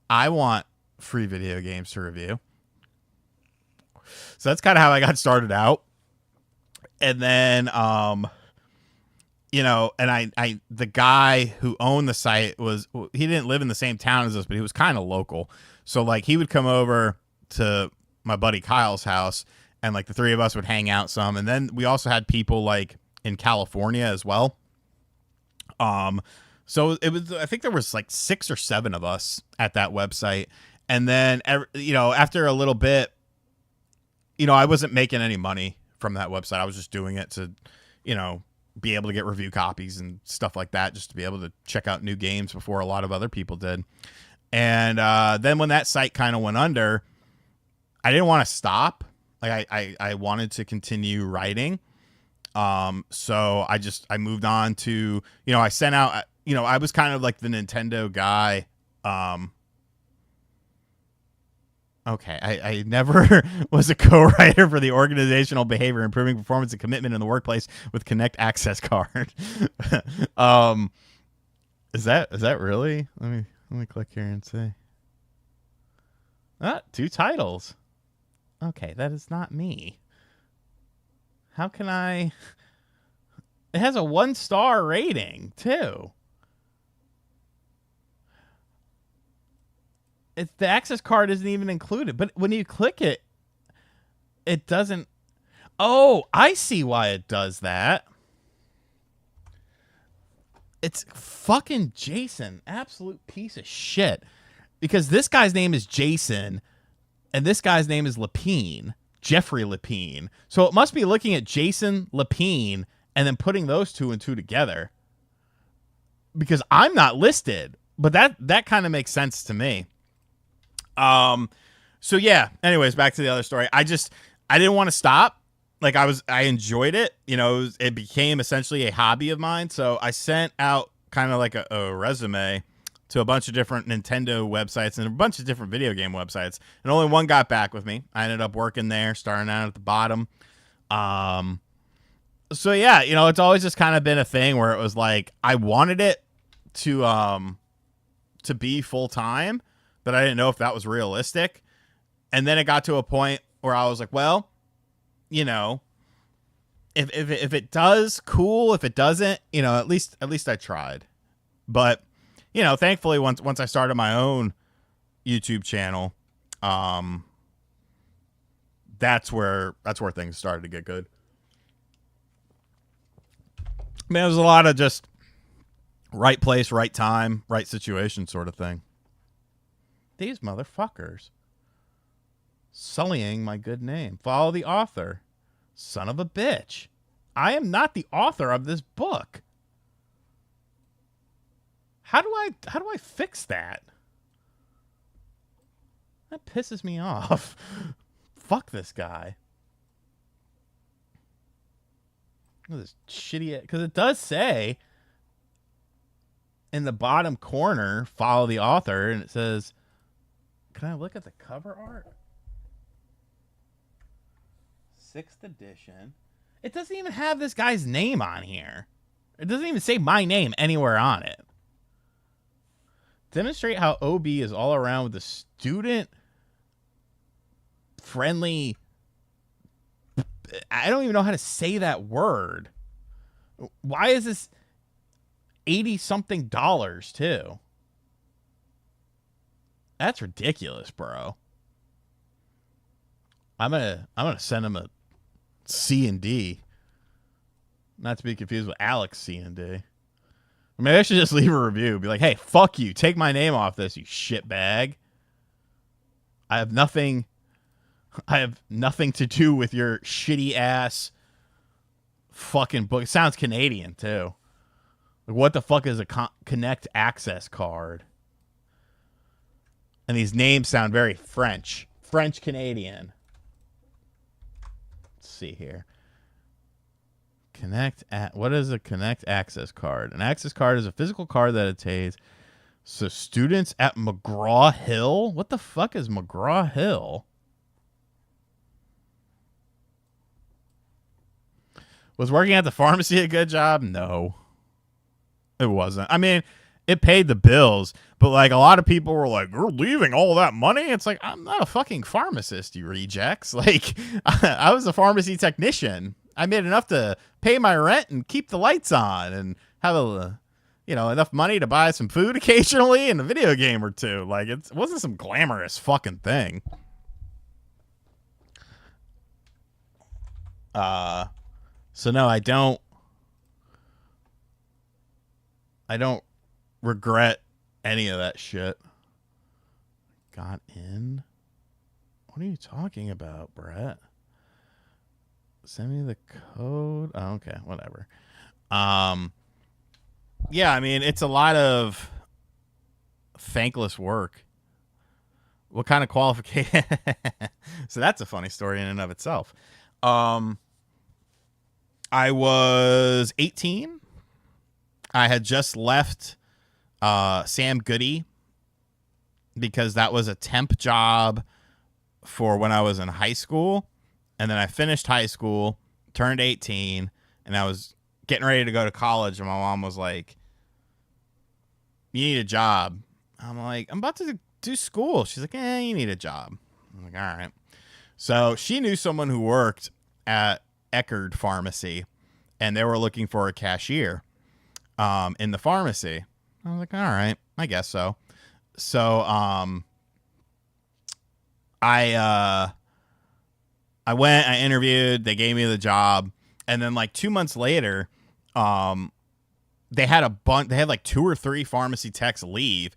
I want free video games to review. So that's kind of how I got started out. And then, you know, and I the guy who owned the site he didn't live in the same town as us, but he was kind of local. So like he would come over to my buddy Kyle's house, and like the three of us would hang out some. And then we also had people like in California as well. So it was, I think there was like 6 or 7 of us at that website. And then, you know, after a little bit, you know, I wasn't making any money from that website. I was just doing it to, you know, be able to get review copies and stuff like that, just to be able to check out new games before a lot of other people did. And then when that site kind of went under, I didn't want to stop. Like I wanted to continue writing. So I moved on to, you know, I sent out, you know, I was kind of like the Nintendo guy. Okay, I never was a co-writer for the organizational behavior, improving performance and commitment in the workplace with Connect Access Card. Is that really? Let me click here and see. 2 titles. Okay, that is not me. How can I? It has a 1-star rating too. The access card isn't even included, but when you click it, it doesn't. Oh, I see why it does that. It's fucking Jason, absolute piece of shit. Because this guy's name is Jason, and this guy's name is Lapine, Jeffrey Lapine. So it must be looking at Jason Lapine and then putting those 2 and 2 together. Because I'm not listed, but that kind of makes sense to me. So yeah, anyways, back to the other story. I didn't want to stop. Like I enjoyed it. You know, it became essentially a hobby of mine. So I sent out kind of like a resume to a bunch of different Nintendo websites and a bunch of different video game websites. And only one got back with me. I ended up working there, starting out at the bottom. So yeah, you know, it's always just kind of been a thing where it was like, I wanted it to be full time, but I didn't know if that was realistic. And then it got to a point where I was like, well, you know, if it does, cool. If it doesn't, you know, at least I tried. But, you know, thankfully once I started my own YouTube channel, that's where things started to get good. Man, it was a lot of just right place, right time, right situation sort of thing. These motherfuckers. Sullying my good name. Follow the author. Son of a bitch. I am not the author of this book. How do I fix that? That pisses me off. Fuck this guy. Look at this shitty, because it does say in the bottom corner, follow the author, and it says, can I look at the cover art? 6th edition. It doesn't even have this guy's name on here. It doesn't even say my name anywhere on it. Demonstrate how OB is all around with the student friendly I don't even know how to say that word. Why is this $80-something too? That's ridiculous, bro. I'm gonna send him a C&D. Not to be confused with Alex C&D. Maybe I should just leave a review. Be like, hey, fuck you. Take my name off this, you shitbag. I have nothing to do with your shitty ass fucking book. It sounds Canadian too. Like, what the fuck is a Connect access card? And these names sound very French. French Canadian. Let's see here. What is a Connect access card? An access card is a physical card that attains. So students at McGraw Hill? What the fuck is McGraw Hill? Was working at the pharmacy a good job? No. It wasn't. I mean, it paid the bills, but like a lot of people were like, "You're leaving all that money?" It's like, I'm not a fucking pharmacist, you rejects. Like, I was a pharmacy technician. I made enough to pay my rent and keep the lights on and have enough money to buy some food occasionally and a video game or two. Like, it wasn't some glamorous fucking thing. So no, I don't regret any of that shit. Got in? What are you talking about, Brett? Send me the code. Oh, okay, whatever. Yeah, I mean, it's a lot of thankless work. What kind of qualification? So that's a funny story in and of itself. I was 18. I had just left Sam Goody because that was a temp job for when I was in high school. And then I finished high school, turned 18, and I was getting ready to go to college. And my mom was like, "You need a job." I'm like, "I'm about to do school." She's like, "You need a job." I'm like, "All right." So she knew someone who worked at Eckerd Pharmacy, and they were looking for a cashier in the pharmacy. I was like, "All right, I guess so." So I went, I interviewed, they gave me the job, and then like 2 months later, they had like 2 or 3 pharmacy techs leave,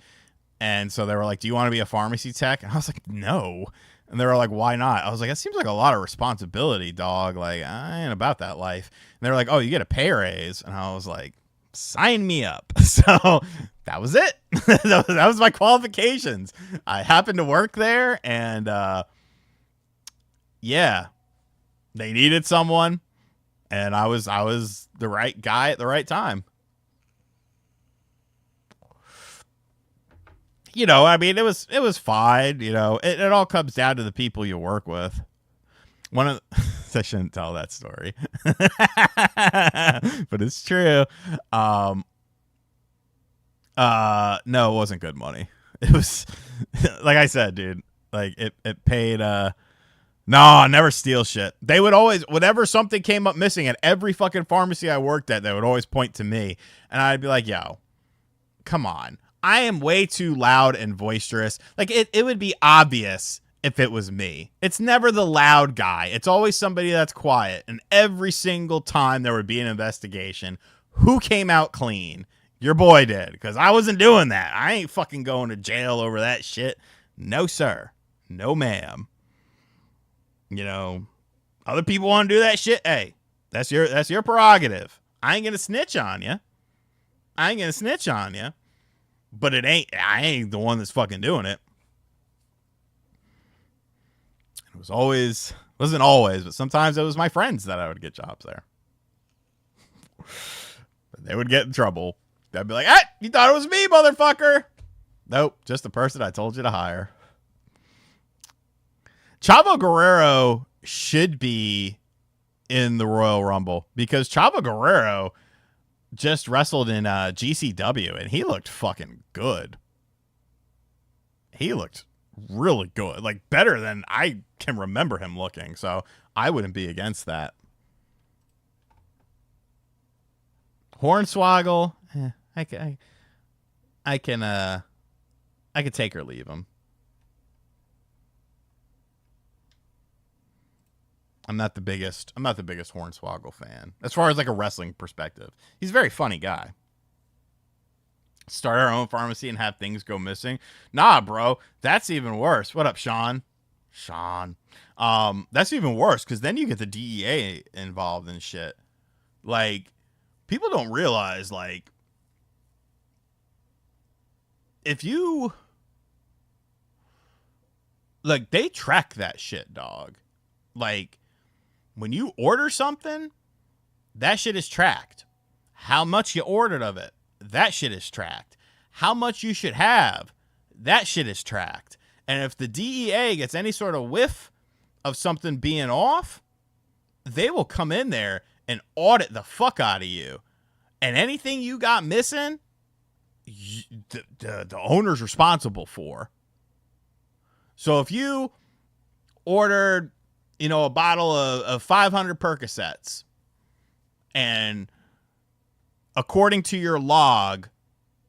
and so they were like, "Do you want to be a pharmacy tech?" And I was like, "No." And they were like, "Why not?" I was like, "It seems like a lot of responsibility, dog. Like, I ain't about that life." And they were like, "Oh, you get a pay raise." And I was like, "Sign me up." So that was it. that was my qualifications. I happened to work there, and yeah, they needed someone, and I was the right guy at the right time. I mean, it was fine. It all comes down to the people you work with. I shouldn't tell that story, but it's true. No, it wasn't good money. It was like I said, dude. Like it paid. No, never steal shit. They would always, whenever something came up missing at every fucking pharmacy I worked at, they would always point to me. And I'd be like, "Yo, come on. I am way too loud and boisterous." Like, it would be obvious if it was me. It's never the loud guy. It's always somebody that's quiet. And every single time there would be an investigation, who came out clean? Your boy did. Because I wasn't doing that. I ain't fucking going to jail over that shit. No, sir. No, ma'am. Other people want to do that shit. Hey, that's your prerogative. I ain't gonna snitch on you. But I ain't the one that's fucking doing it. It wasn't always, but sometimes it was my friends that I would get jobs there. But they would get in trouble. They'd be like, "Hey, you thought it was me, motherfucker." Nope, just the person I told you to hire. Chavo Guerrero should be in the Royal Rumble because Chavo Guerrero just wrestled in GCW and he looked fucking good. He looked really good, like better than I can remember him looking. So I wouldn't be against that. Hornswoggle, I can take or leave him. I'm not the biggest Hornswoggle fan as far as like a wrestling perspective. He's a very funny guy. Start our own pharmacy and have things go missing. Nah, bro, that's even worse. What up, Sean? That's even worse because then you get the DEA involved in shit. Like, people don't realize, like, if you, like, they track that shit, dog. Like, when you order something, that shit is tracked. How much you ordered of it, that shit is tracked. How much you should have, that shit is tracked. And if the DEA gets any sort of whiff of something being off, they will come in there and audit the fuck out of you. And anything you got missing, the owner's responsible for. So if you ordered, a bottle of 500 Percocets, and according to your log,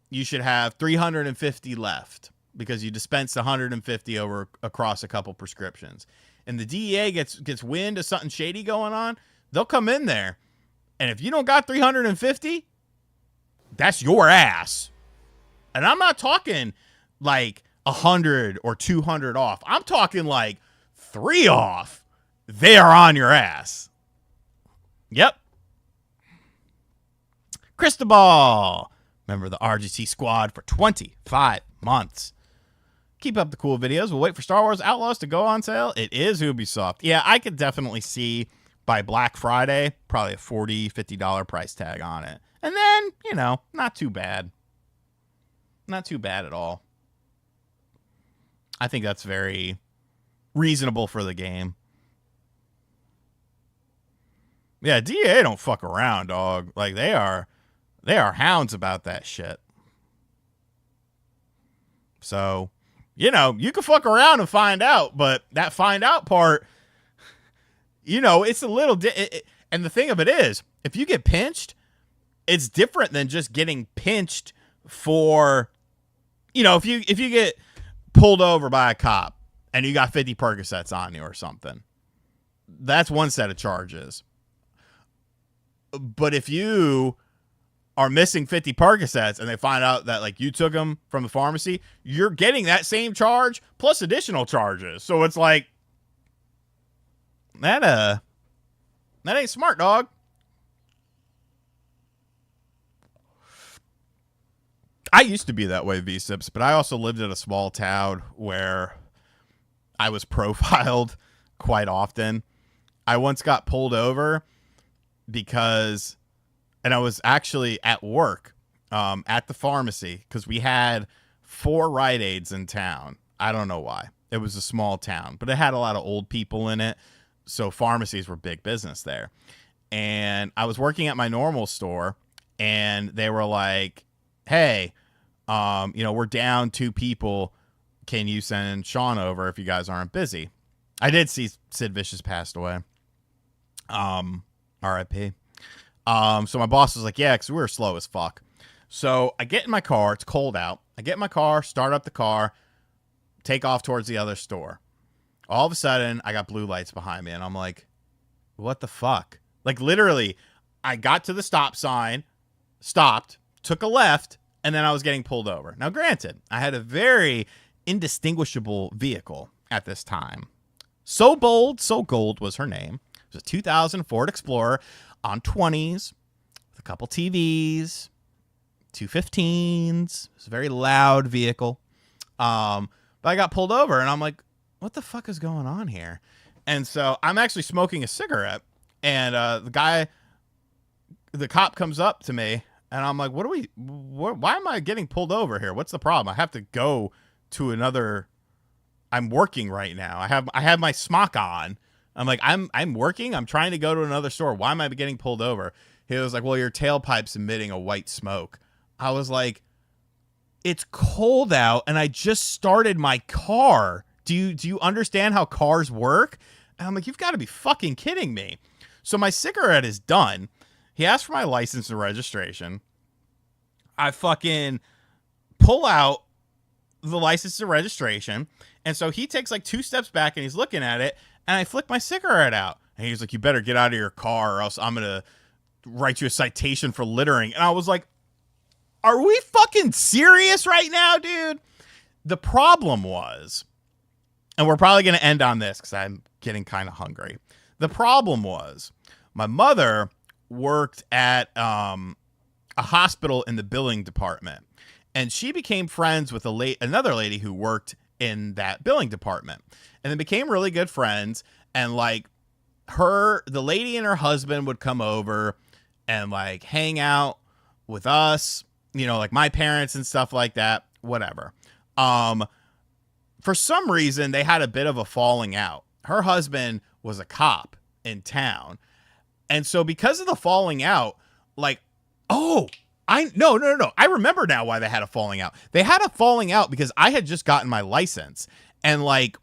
you should have 350 left because you dispensed 150 across a couple prescriptions. And the DEA gets wind of something shady going on, they'll come in there. And if you don't got 350, that's your ass. And I'm not talking like 100 or 200 off. I'm talking like 3 off. They are on your ass. Yep. Cristobal, member of the RGC squad for 25 months. Keep up the cool videos. We'll wait for Star Wars Outlaws to go on sale. It is Ubisoft. Yeah, I could definitely see by Black Friday, probably a $40, $50 price tag on it. And then, not too bad. Not too bad at all. I think that's very reasonable for the game. Yeah, DEA don't fuck around, dog. Like, they are hounds about that shit. So, you can fuck around and find out, but that find out part, it's a little and the thing of it is, if you get pinched, it's different than just getting pinched for, if you get pulled over by a cop and you got 50 Percocets on you or something, that's one set of charges. But if you are missing 50 Percocets and they find out that, like, you took them from the pharmacy, you're getting that same charge plus additional charges. So it's like, that ain't smart, dog. I used to be that way, V-Sips, but I also lived in a small town where I was profiled quite often. I once got pulled over because, and I was actually at work at the pharmacy because we had 4 Rite Aids in town. I don't know why. It was a small town, but it had a lot of old people in it, so pharmacies were big business there. And I was working at my normal store, and they were like, hey, we're down 2 people. Can you send Sean over if you guys aren't busy? I did see Sid Vicious passed away. R.I.P. So my boss was like, yeah, because we were slow as fuck. So I get in my car. It's cold out. I get in my car, start up the car, take off towards the other store. All of a sudden, I got blue lights behind me, and I'm like, what the fuck? Like, literally, I got to the stop sign, stopped, took a left, and then I was getting pulled over. Now, granted, I had a very indistinguishable vehicle at this time. So Bold, So Gold was her name. It was a 2000 Ford Explorer on 20s with a couple TVs, 215s. It was a very loud vehicle. But I got pulled over, and I'm like, what the fuck is going on here? And so I'm actually smoking a cigarette, and the cop comes up to me, and I'm like, why am I getting pulled over here? What's the problem? I have to go to another, I'm working right now. I have my smock on. I'm like, I'm working. I'm trying to go to another store. Why am I getting pulled over? He was like, well, your tailpipe's emitting a white smoke. I was like, it's cold out, and I just started my car. Do you understand how cars work? And I'm like, you've got to be fucking kidding me. So my cigarette is done. He asked for my license and registration. I fucking pull out the license and registration. And so he takes like 2 steps back and he's looking at it. And I flick my cigarette out. And he's like, you better get out of your car or else I'm going to write you a citation for littering. And I was like, are we fucking serious right now, dude? The problem was, and we're probably going to end on this because I'm getting kind of hungry. The problem was my mother worked at a hospital in the billing department. And she became friends with another lady who worked in that billing department. And they became really good friends. And like the lady and her husband would come over and like hang out with us, you know, like my parents and stuff like that, whatever. For some reason, they had a bit of a falling out. Her husband was a cop in town. And so because of the falling out, like, no. I remember now why they had a falling out. They had a falling out because I had just gotten my license. And like,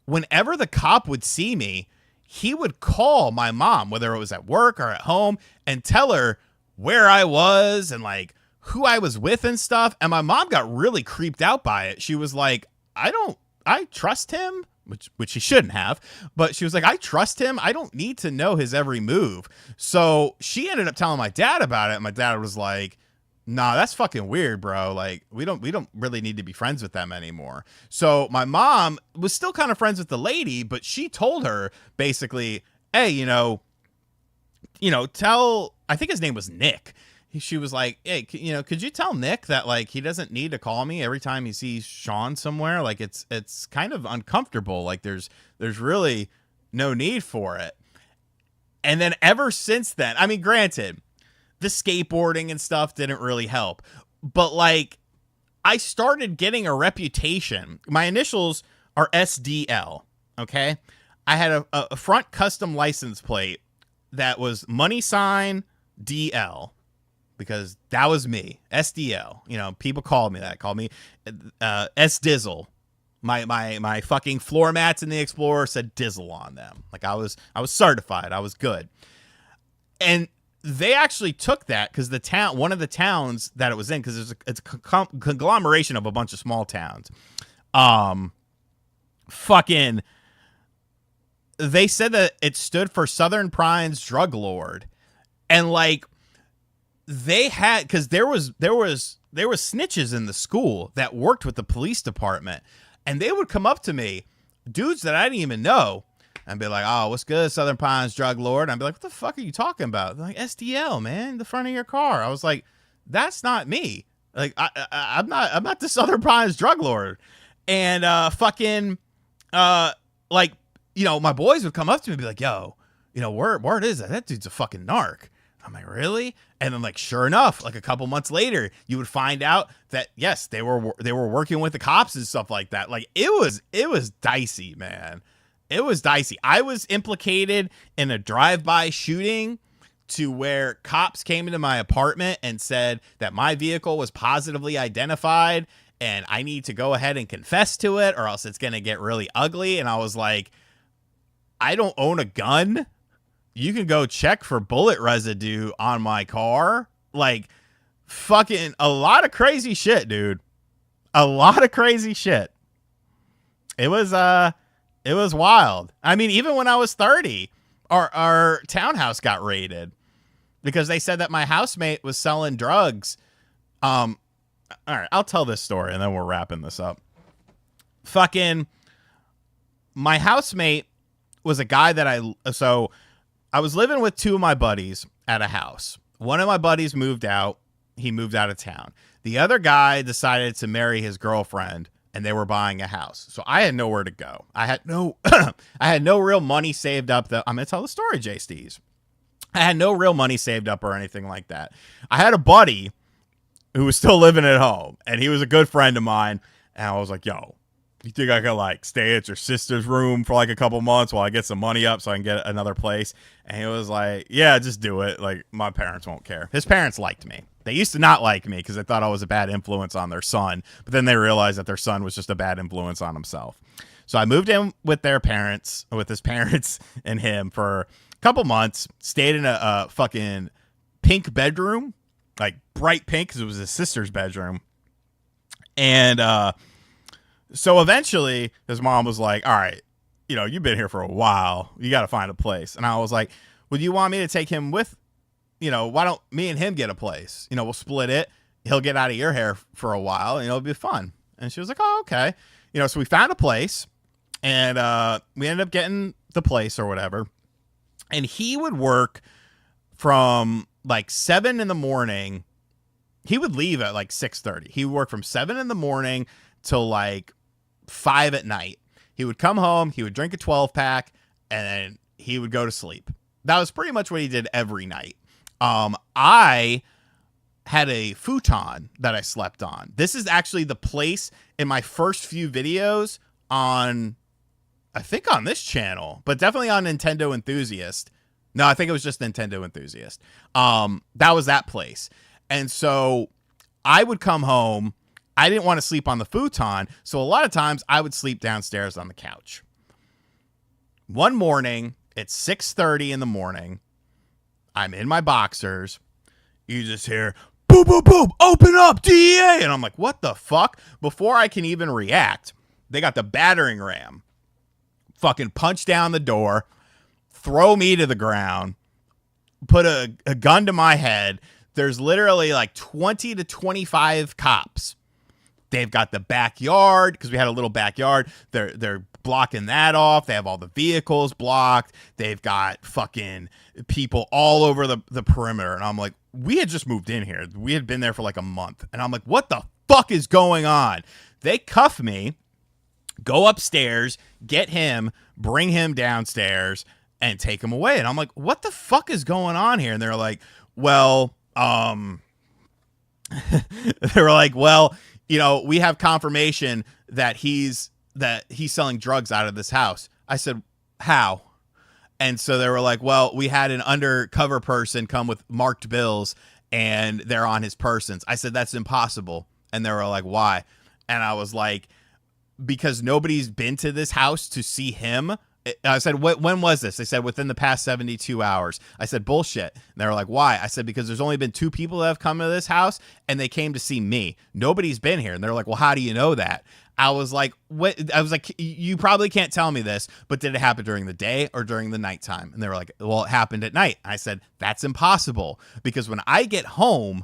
whenever the cop would see me, he would call my mom, whether it was at work or at home, and tell her where I was and like who I was with and stuff. And my mom got really creeped out by it. She was like, I trust him, which she shouldn't have, but she was like, I trust him. I don't need to know his every move. So she ended up telling my dad about it. And my dad was like, nah, that's fucking weird, bro. Like, we don't really need to be friends with them anymore. So my mom was still kind of friends with the lady, but she told her basically, hey, tell, I think his name was Nick. She was like, hey, could you tell Nick that like he doesn't need to call me every time he sees Sean somewhere? Like it's kind of uncomfortable. Like there's really no need for it. And then ever since then, I mean, granted, the skateboarding and stuff didn't really help, but like I started getting a reputation. My initials are SDL. Okay. I had a front custom license plate that was $DL because that was me. SDL. People called me that. Called me S Dizzle. My fucking floor mats in the Explorer said Dizzle on them. Like I was certified. I was good. And they actually took that because one of the towns that it was in, because it's a conglomeration of a bunch of small towns. They said that it stood for Southern Prine's Drug Lord, and like they had, because there was snitches in the school that worked with the police department, and they would come up to me, dudes that I didn't even know, and be like, oh, what's good, Southern Pines Drug Lord? And I'd be like, what the fuck are you talking about? They're like, SDL, man, the front of your car. I was like, that's not me. Like, I'm not the Southern Pines Drug Lord. And my boys would come up to me and be like, yo, word is that dude's a fucking narc. I'm like, really? And then like, sure enough, like a couple months later, you would find out that yes, they were working with the cops and stuff like that. Like it was dicey, man. It was dicey. I was implicated in a drive-by shooting to where cops came into my apartment and said that my vehicle was positively identified and I need to go ahead and confess to it or else it's going to get really ugly. And I was like, I don't own a gun. You can go check for bullet residue on my car. Like fucking a lot of crazy shit, dude. A lot of crazy shit. It was wild. I mean, even when I was 30, our townhouse got raided because they said that my housemate was selling drugs. All right, I'll tell this story and then we're wrapping this up. Fucking my housemate was a guy that I was living with 2 of my buddies at a house. One of my buddies moved out. He moved out of town. The other guy decided to marry his girlfriend and they were buying a house. So I had nowhere to go. I had no real money saved up. I'm going to tell the story, Jay Stees. I had no real money saved up or anything like that. I had a buddy who was still living at home and he was a good friend of mine. And I was like, yo, you think I could like stay at your sister's room for like a couple months while I get some money up so I can get another place? And he was like, yeah, just do it. Like my parents won't care. His parents liked me. They used to not like me because they thought I was a bad influence on their son. But then they realized that their son was just a bad influence on himself. So I moved in with his parents and him for a couple months, stayed in a fucking pink bedroom, like bright pink because it was his sister's bedroom. And so eventually his mom was like, all right, you've been here for a while. You got to find a place. And I was like, would you want me to take him with, why don't me and him get a place? We'll split it. He'll get out of your hair for a while and it'll be fun. And she was like, oh, okay. So we found a place and we ended up getting the place or whatever. And he would work from like 7 in the morning. He would leave at like 6:30. He would work from 7 in the morning till like 5 at night. He would come home, he would drink a 12-pack, and then he would go to sleep. That was pretty much what he did every night. I had a futon that I slept on. This is actually the place in my first few videos on, I think on this channel, but definitely on Nintendo Enthusiast. No, I think it was just Nintendo Enthusiast. That was that place. And so I would come home. I didn't want to sleep on the futon. So a lot of times I would sleep downstairs on the couch. One morning, it's 6:30 in the morning. I'm in my boxers. You just hear, boop, boop, boop, open up, DEA. And I'm like, what the fuck? Before I can even react, they got the battering ram. Fucking punch down the door, throw me to the ground, put a gun to my head. There's literally like 20 to 25 cops. They've got the backyard because we had a little backyard. They're blocking that off. They have all the vehicles blocked. They've got fucking people all over the perimeter. And I'm like, we had just moved in here. We had been there for like a month. And I'm like, what the fuck is going on? They cuff me, go upstairs, get him, bring him downstairs, and take him away. And I'm like, what the fuck is going on here? And they're like, well, they were like, well, we have confirmation that he's selling drugs out of this house. I said, how? And so they were like, well, we had an undercover person come with marked bills and they're on his persons. I said, that's impossible. And they were like, why? And I was like, because nobody's been to this house to see him. I said, when was this? They said, within the past 72 hours. I said, bullshit. And they were like, why? I said, because there's only been 2 people that have come to this house and they came to see me. Nobody's been here. And they're like, well, how do you know that? I was like, what? I was like, you probably can't tell me this, but did it happen during the day or during the nighttime? And they were like, well, it happened at night. I said, that's impossible because when I get home,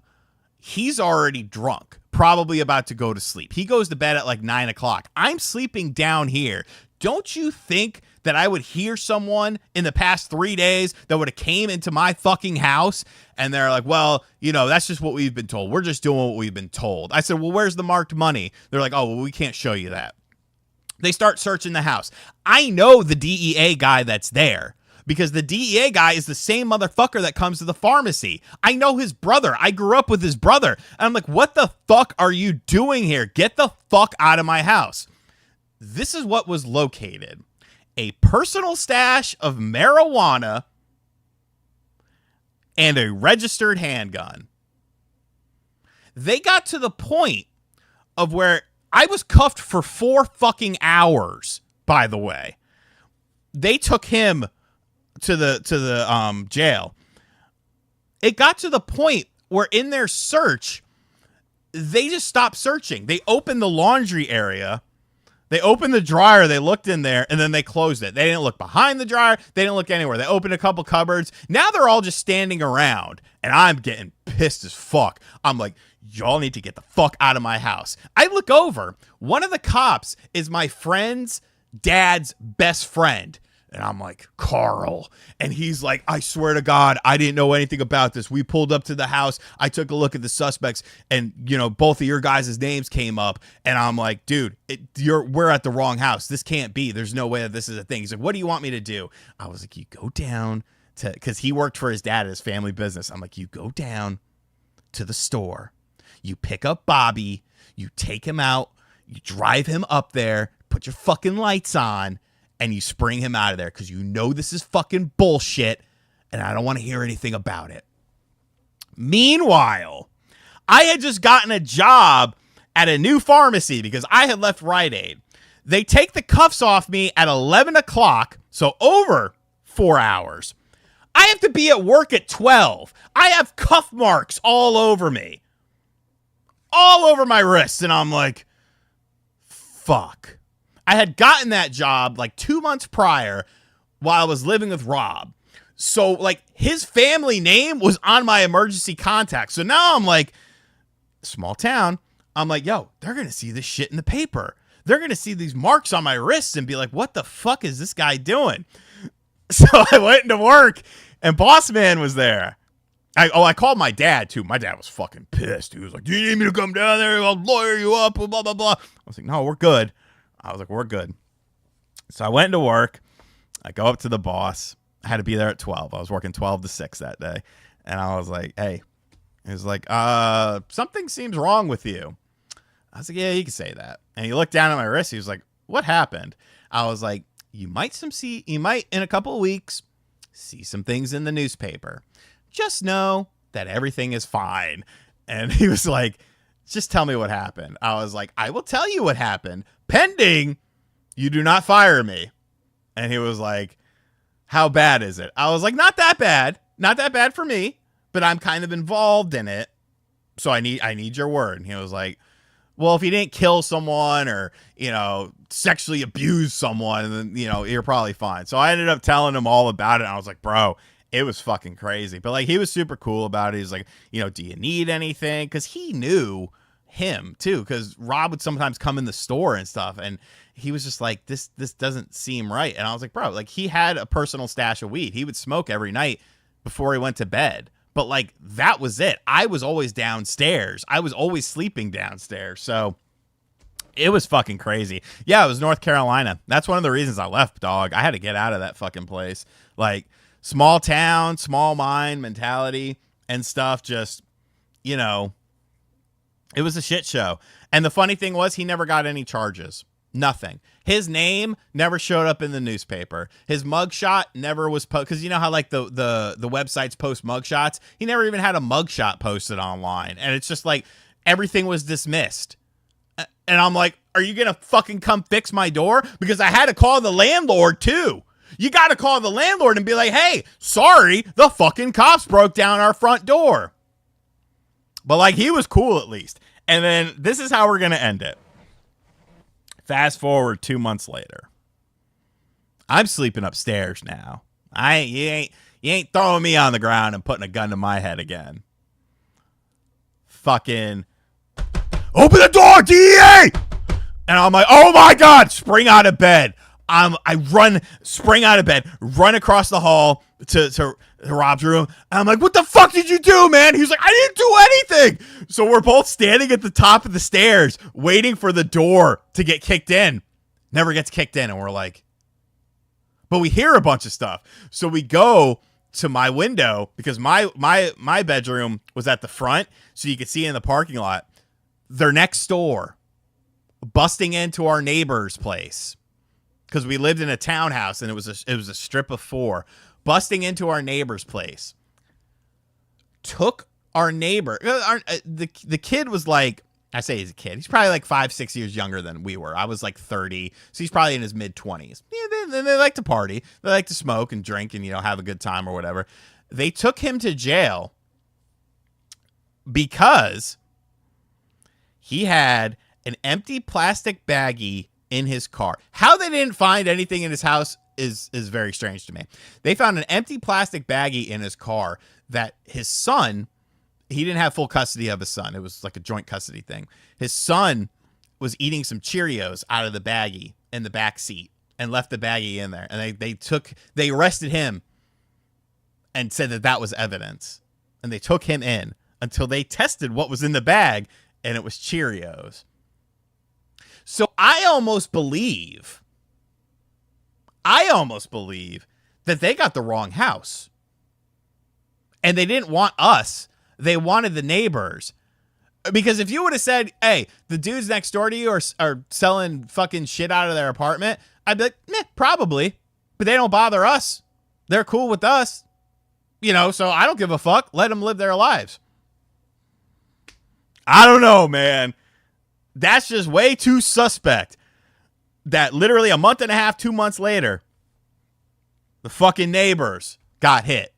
he's already drunk, probably about to go to sleep. He goes to bed at like 9 o'clock. I'm sleeping down here. Don't you think that I would hear someone in the past 3 days that would have came into my fucking house? And they're like, well, that's just what we've been told. We're just doing what we've been told. I said, well, where's the marked money? They're like, oh, well, we can't show you that. They start searching the house. I know the DEA guy that's there because the DEA guy is the same motherfucker that comes to the pharmacy. I know his brother. I grew up with his brother. And I'm like, what the fuck are you doing here? Get the fuck out of my house. This is what was located. A personal stash of marijuana and a registered handgun. They got to the point of where I was cuffed for 4 fucking hours, by the way. They took him to the jail. It got to the point where in their search, they just stopped searching. They opened the laundry area. They opened the dryer, they looked in there, and then they closed it. They didn't look behind the dryer. They didn't look anywhere. They opened a couple cupboards. Now they're all just standing around, and I'm getting pissed as fuck. I'm like, y'all need to get the fuck out of my house. I look over. One of the cops is my friend's dad's best friend. And I'm like, Carl. And he's like, I swear to God, I didn't know anything about this. We pulled up to the house. I took a look at the suspects and, both of your guys' names came up. And I'm like, dude, we're at the wrong house. This can't be. There's no way that this is a thing. He's like, what do you want me to do? I was like, you go down to, because he worked for his dad at his family business. I'm like, you go down to the store. You pick up Bobby. You take him out. You drive him up there. Put your fucking lights on. And you spring him out of there because this is fucking bullshit and I don't want to hear anything about it. Meanwhile, I had just gotten a job at a new pharmacy because I had left Rite Aid. They take the cuffs off me at 11 o'clock, so over 4 hours. I have to be at work at 12. I have cuff marks all over me. All over my wrists, and I'm like, fuck. I had gotten that job like 2 months prior while I was living with Rob. So, like, his family name was on my emergency contact. So now I'm like, small town. I'm like, yo, they're going to see this shit in the paper. They're going to see these marks on my wrists and be like, what the fuck is this guy doing? So I went into work, and Boss Man was there. I called my dad, too. My dad was fucking pissed. He was like, do you need me to come down there? I'll lawyer you up, blah, blah, blah. I was like, no, we're good. I was like, we're good. So I went into work. I go up to the boss. I had to be there at 12. I was working 12 to 6 that day. And I was like, hey. He was like, something seems wrong with you. I was like, yeah, you can say that. And he looked down at my wrist. He was like, what happened? I was like, you might in a couple of weeks see some things in the newspaper. Just know that everything is fine. And he was like, just tell me what happened. I was like, I will tell you what happened, pending you do not fire me. And he was like, how bad is it? I was like, not that bad. Not that bad for me, but I'm kind of involved in it. So I need your word. And he was like, well, if you didn't kill someone or, sexually abuse someone, then, you're probably fine. So I ended up telling him all about it. And I was like, bro, it was fucking crazy. But like, he was super cool about it. He's like, do you need anything? Cause he knew him too. Cause Rob would sometimes come in the store and stuff. And he was just like, this doesn't seem right. And I was like, bro, like he had a personal stash of weed. He would smoke every night before he went to bed. But like, that was it. I was always downstairs. I was always sleeping downstairs. So it was fucking crazy. Yeah, it was North Carolina. That's one of the reasons I left, dog. I had to get out of that fucking place. Like, small town, small mind mentality and stuff. Just, it was a shit show. And the funny thing was, he never got any charges. Nothing. His name never showed up in the newspaper. His mugshot never was posted. Because you know how like the websites post mugshots? He never even had a mugshot posted online. And it's just like everything was dismissed. And I'm like, are you going to fucking come fix my door? Because I had to call the landlord too. You got to call the landlord and be like, hey, sorry, the fucking cops broke down our front door. But like, he was cool at least. And then this is how we're going to end it. Fast forward 2 months later. I'm sleeping upstairs now. You ain't throwing me on the ground and putting a gun to my head again. Fucking open the door, DEA! And I'm like, oh my God, spring out of bed. Spring out of bed, run across the hall to Rob's room. And I'm like, what the fuck did you do, man? He's like, I didn't do anything. So we're both standing at the top of the stairs waiting for the door to get kicked in. Never gets kicked in. And we're like, but we hear a bunch of stuff. So we go to my window because my bedroom was at the front. So you could see in the parking lot. They're next door, busting into our neighbor's place. Because we lived in a townhouse and it was a strip of 4, busting into our neighbor's place. Took our neighbor. The kid was like, I say he's a kid. He's probably like 5-6 years younger than we were. I was like 30, so he's probably in his mid-20s. Yeah, they like to party. They like to smoke and drink and have a good time or whatever. They took him to jail because he had an empty plastic baggie in his car. How they didn't find anything in his house is very strange to me. They found an empty plastic baggie in his car that his son, he didn't have full custody of his son. It was like a joint custody thing. His son was eating some Cheerios out of the baggie in the back seat and left the baggie in there. And they arrested him and said that was evidence. And they took him in until they tested what was in the bag, and it was Cheerios. So I almost believe that they got the wrong house. And they didn't want us. They wanted the neighbors. Because if you would have said, hey, the dudes next door to you are selling fucking shit out of their apartment, I'd be like, probably. But they don't bother us. They're cool with us. So I don't give a fuck. Let them live their lives. I don't know, man. That's just way too suspect. that literally a month and a half, 2 months later, the fucking neighbors got hit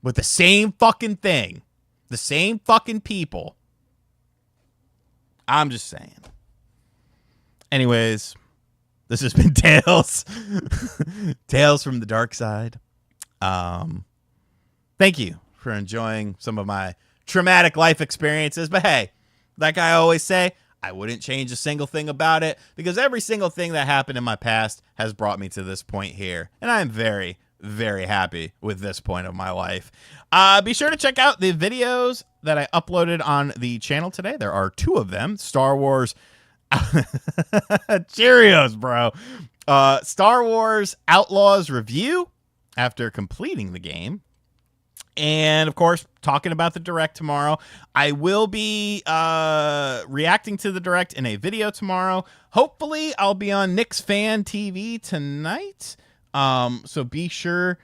with the same fucking thing, the same fucking people. I'm just saying. Anyways, this has been Tales. Tales from the Dark Side. Thank you for enjoying some of my traumatic life experiences. But hey, like I always say, I wouldn't change a single thing about it because every single thing that happened in my past has brought me to this point here. And I'm very, very happy with this point of my life. Be sure to check out the videos that I uploaded on the channel today. There are 2 of them. Star Wars... Cheerios, bro. Star Wars Outlaws review after completing the game. And, of course, talking about the Direct tomorrow. I will be reacting to the Direct in a video tomorrow. Hopefully, I'll be on Nick's Fan TV tonight. So be sure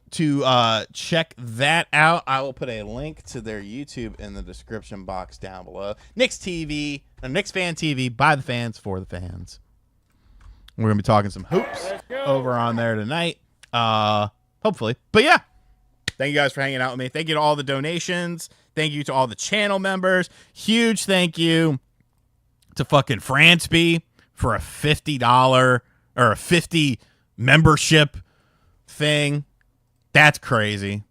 to check that out. I will put a link to their YouTube in the description box down below. Nick's TV, Nick's Fan TV, by the fans, for the fans. We're going to be talking some hoops over on there tonight. Hopefully. But yeah. Thank you guys for hanging out with me. Thank you to all the donations. Thank you to all the channel members. Huge thank you to fucking Fransby for a $50 or a 50 membership thing. That's crazy.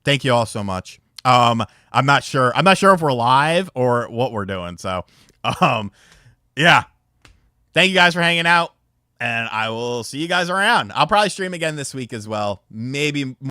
Thank you all so much. I'm not sure if we're live or what we're doing. So, yeah. Thank you guys for hanging out, and I will see you guys around. I'll probably stream again this week as well. Maybe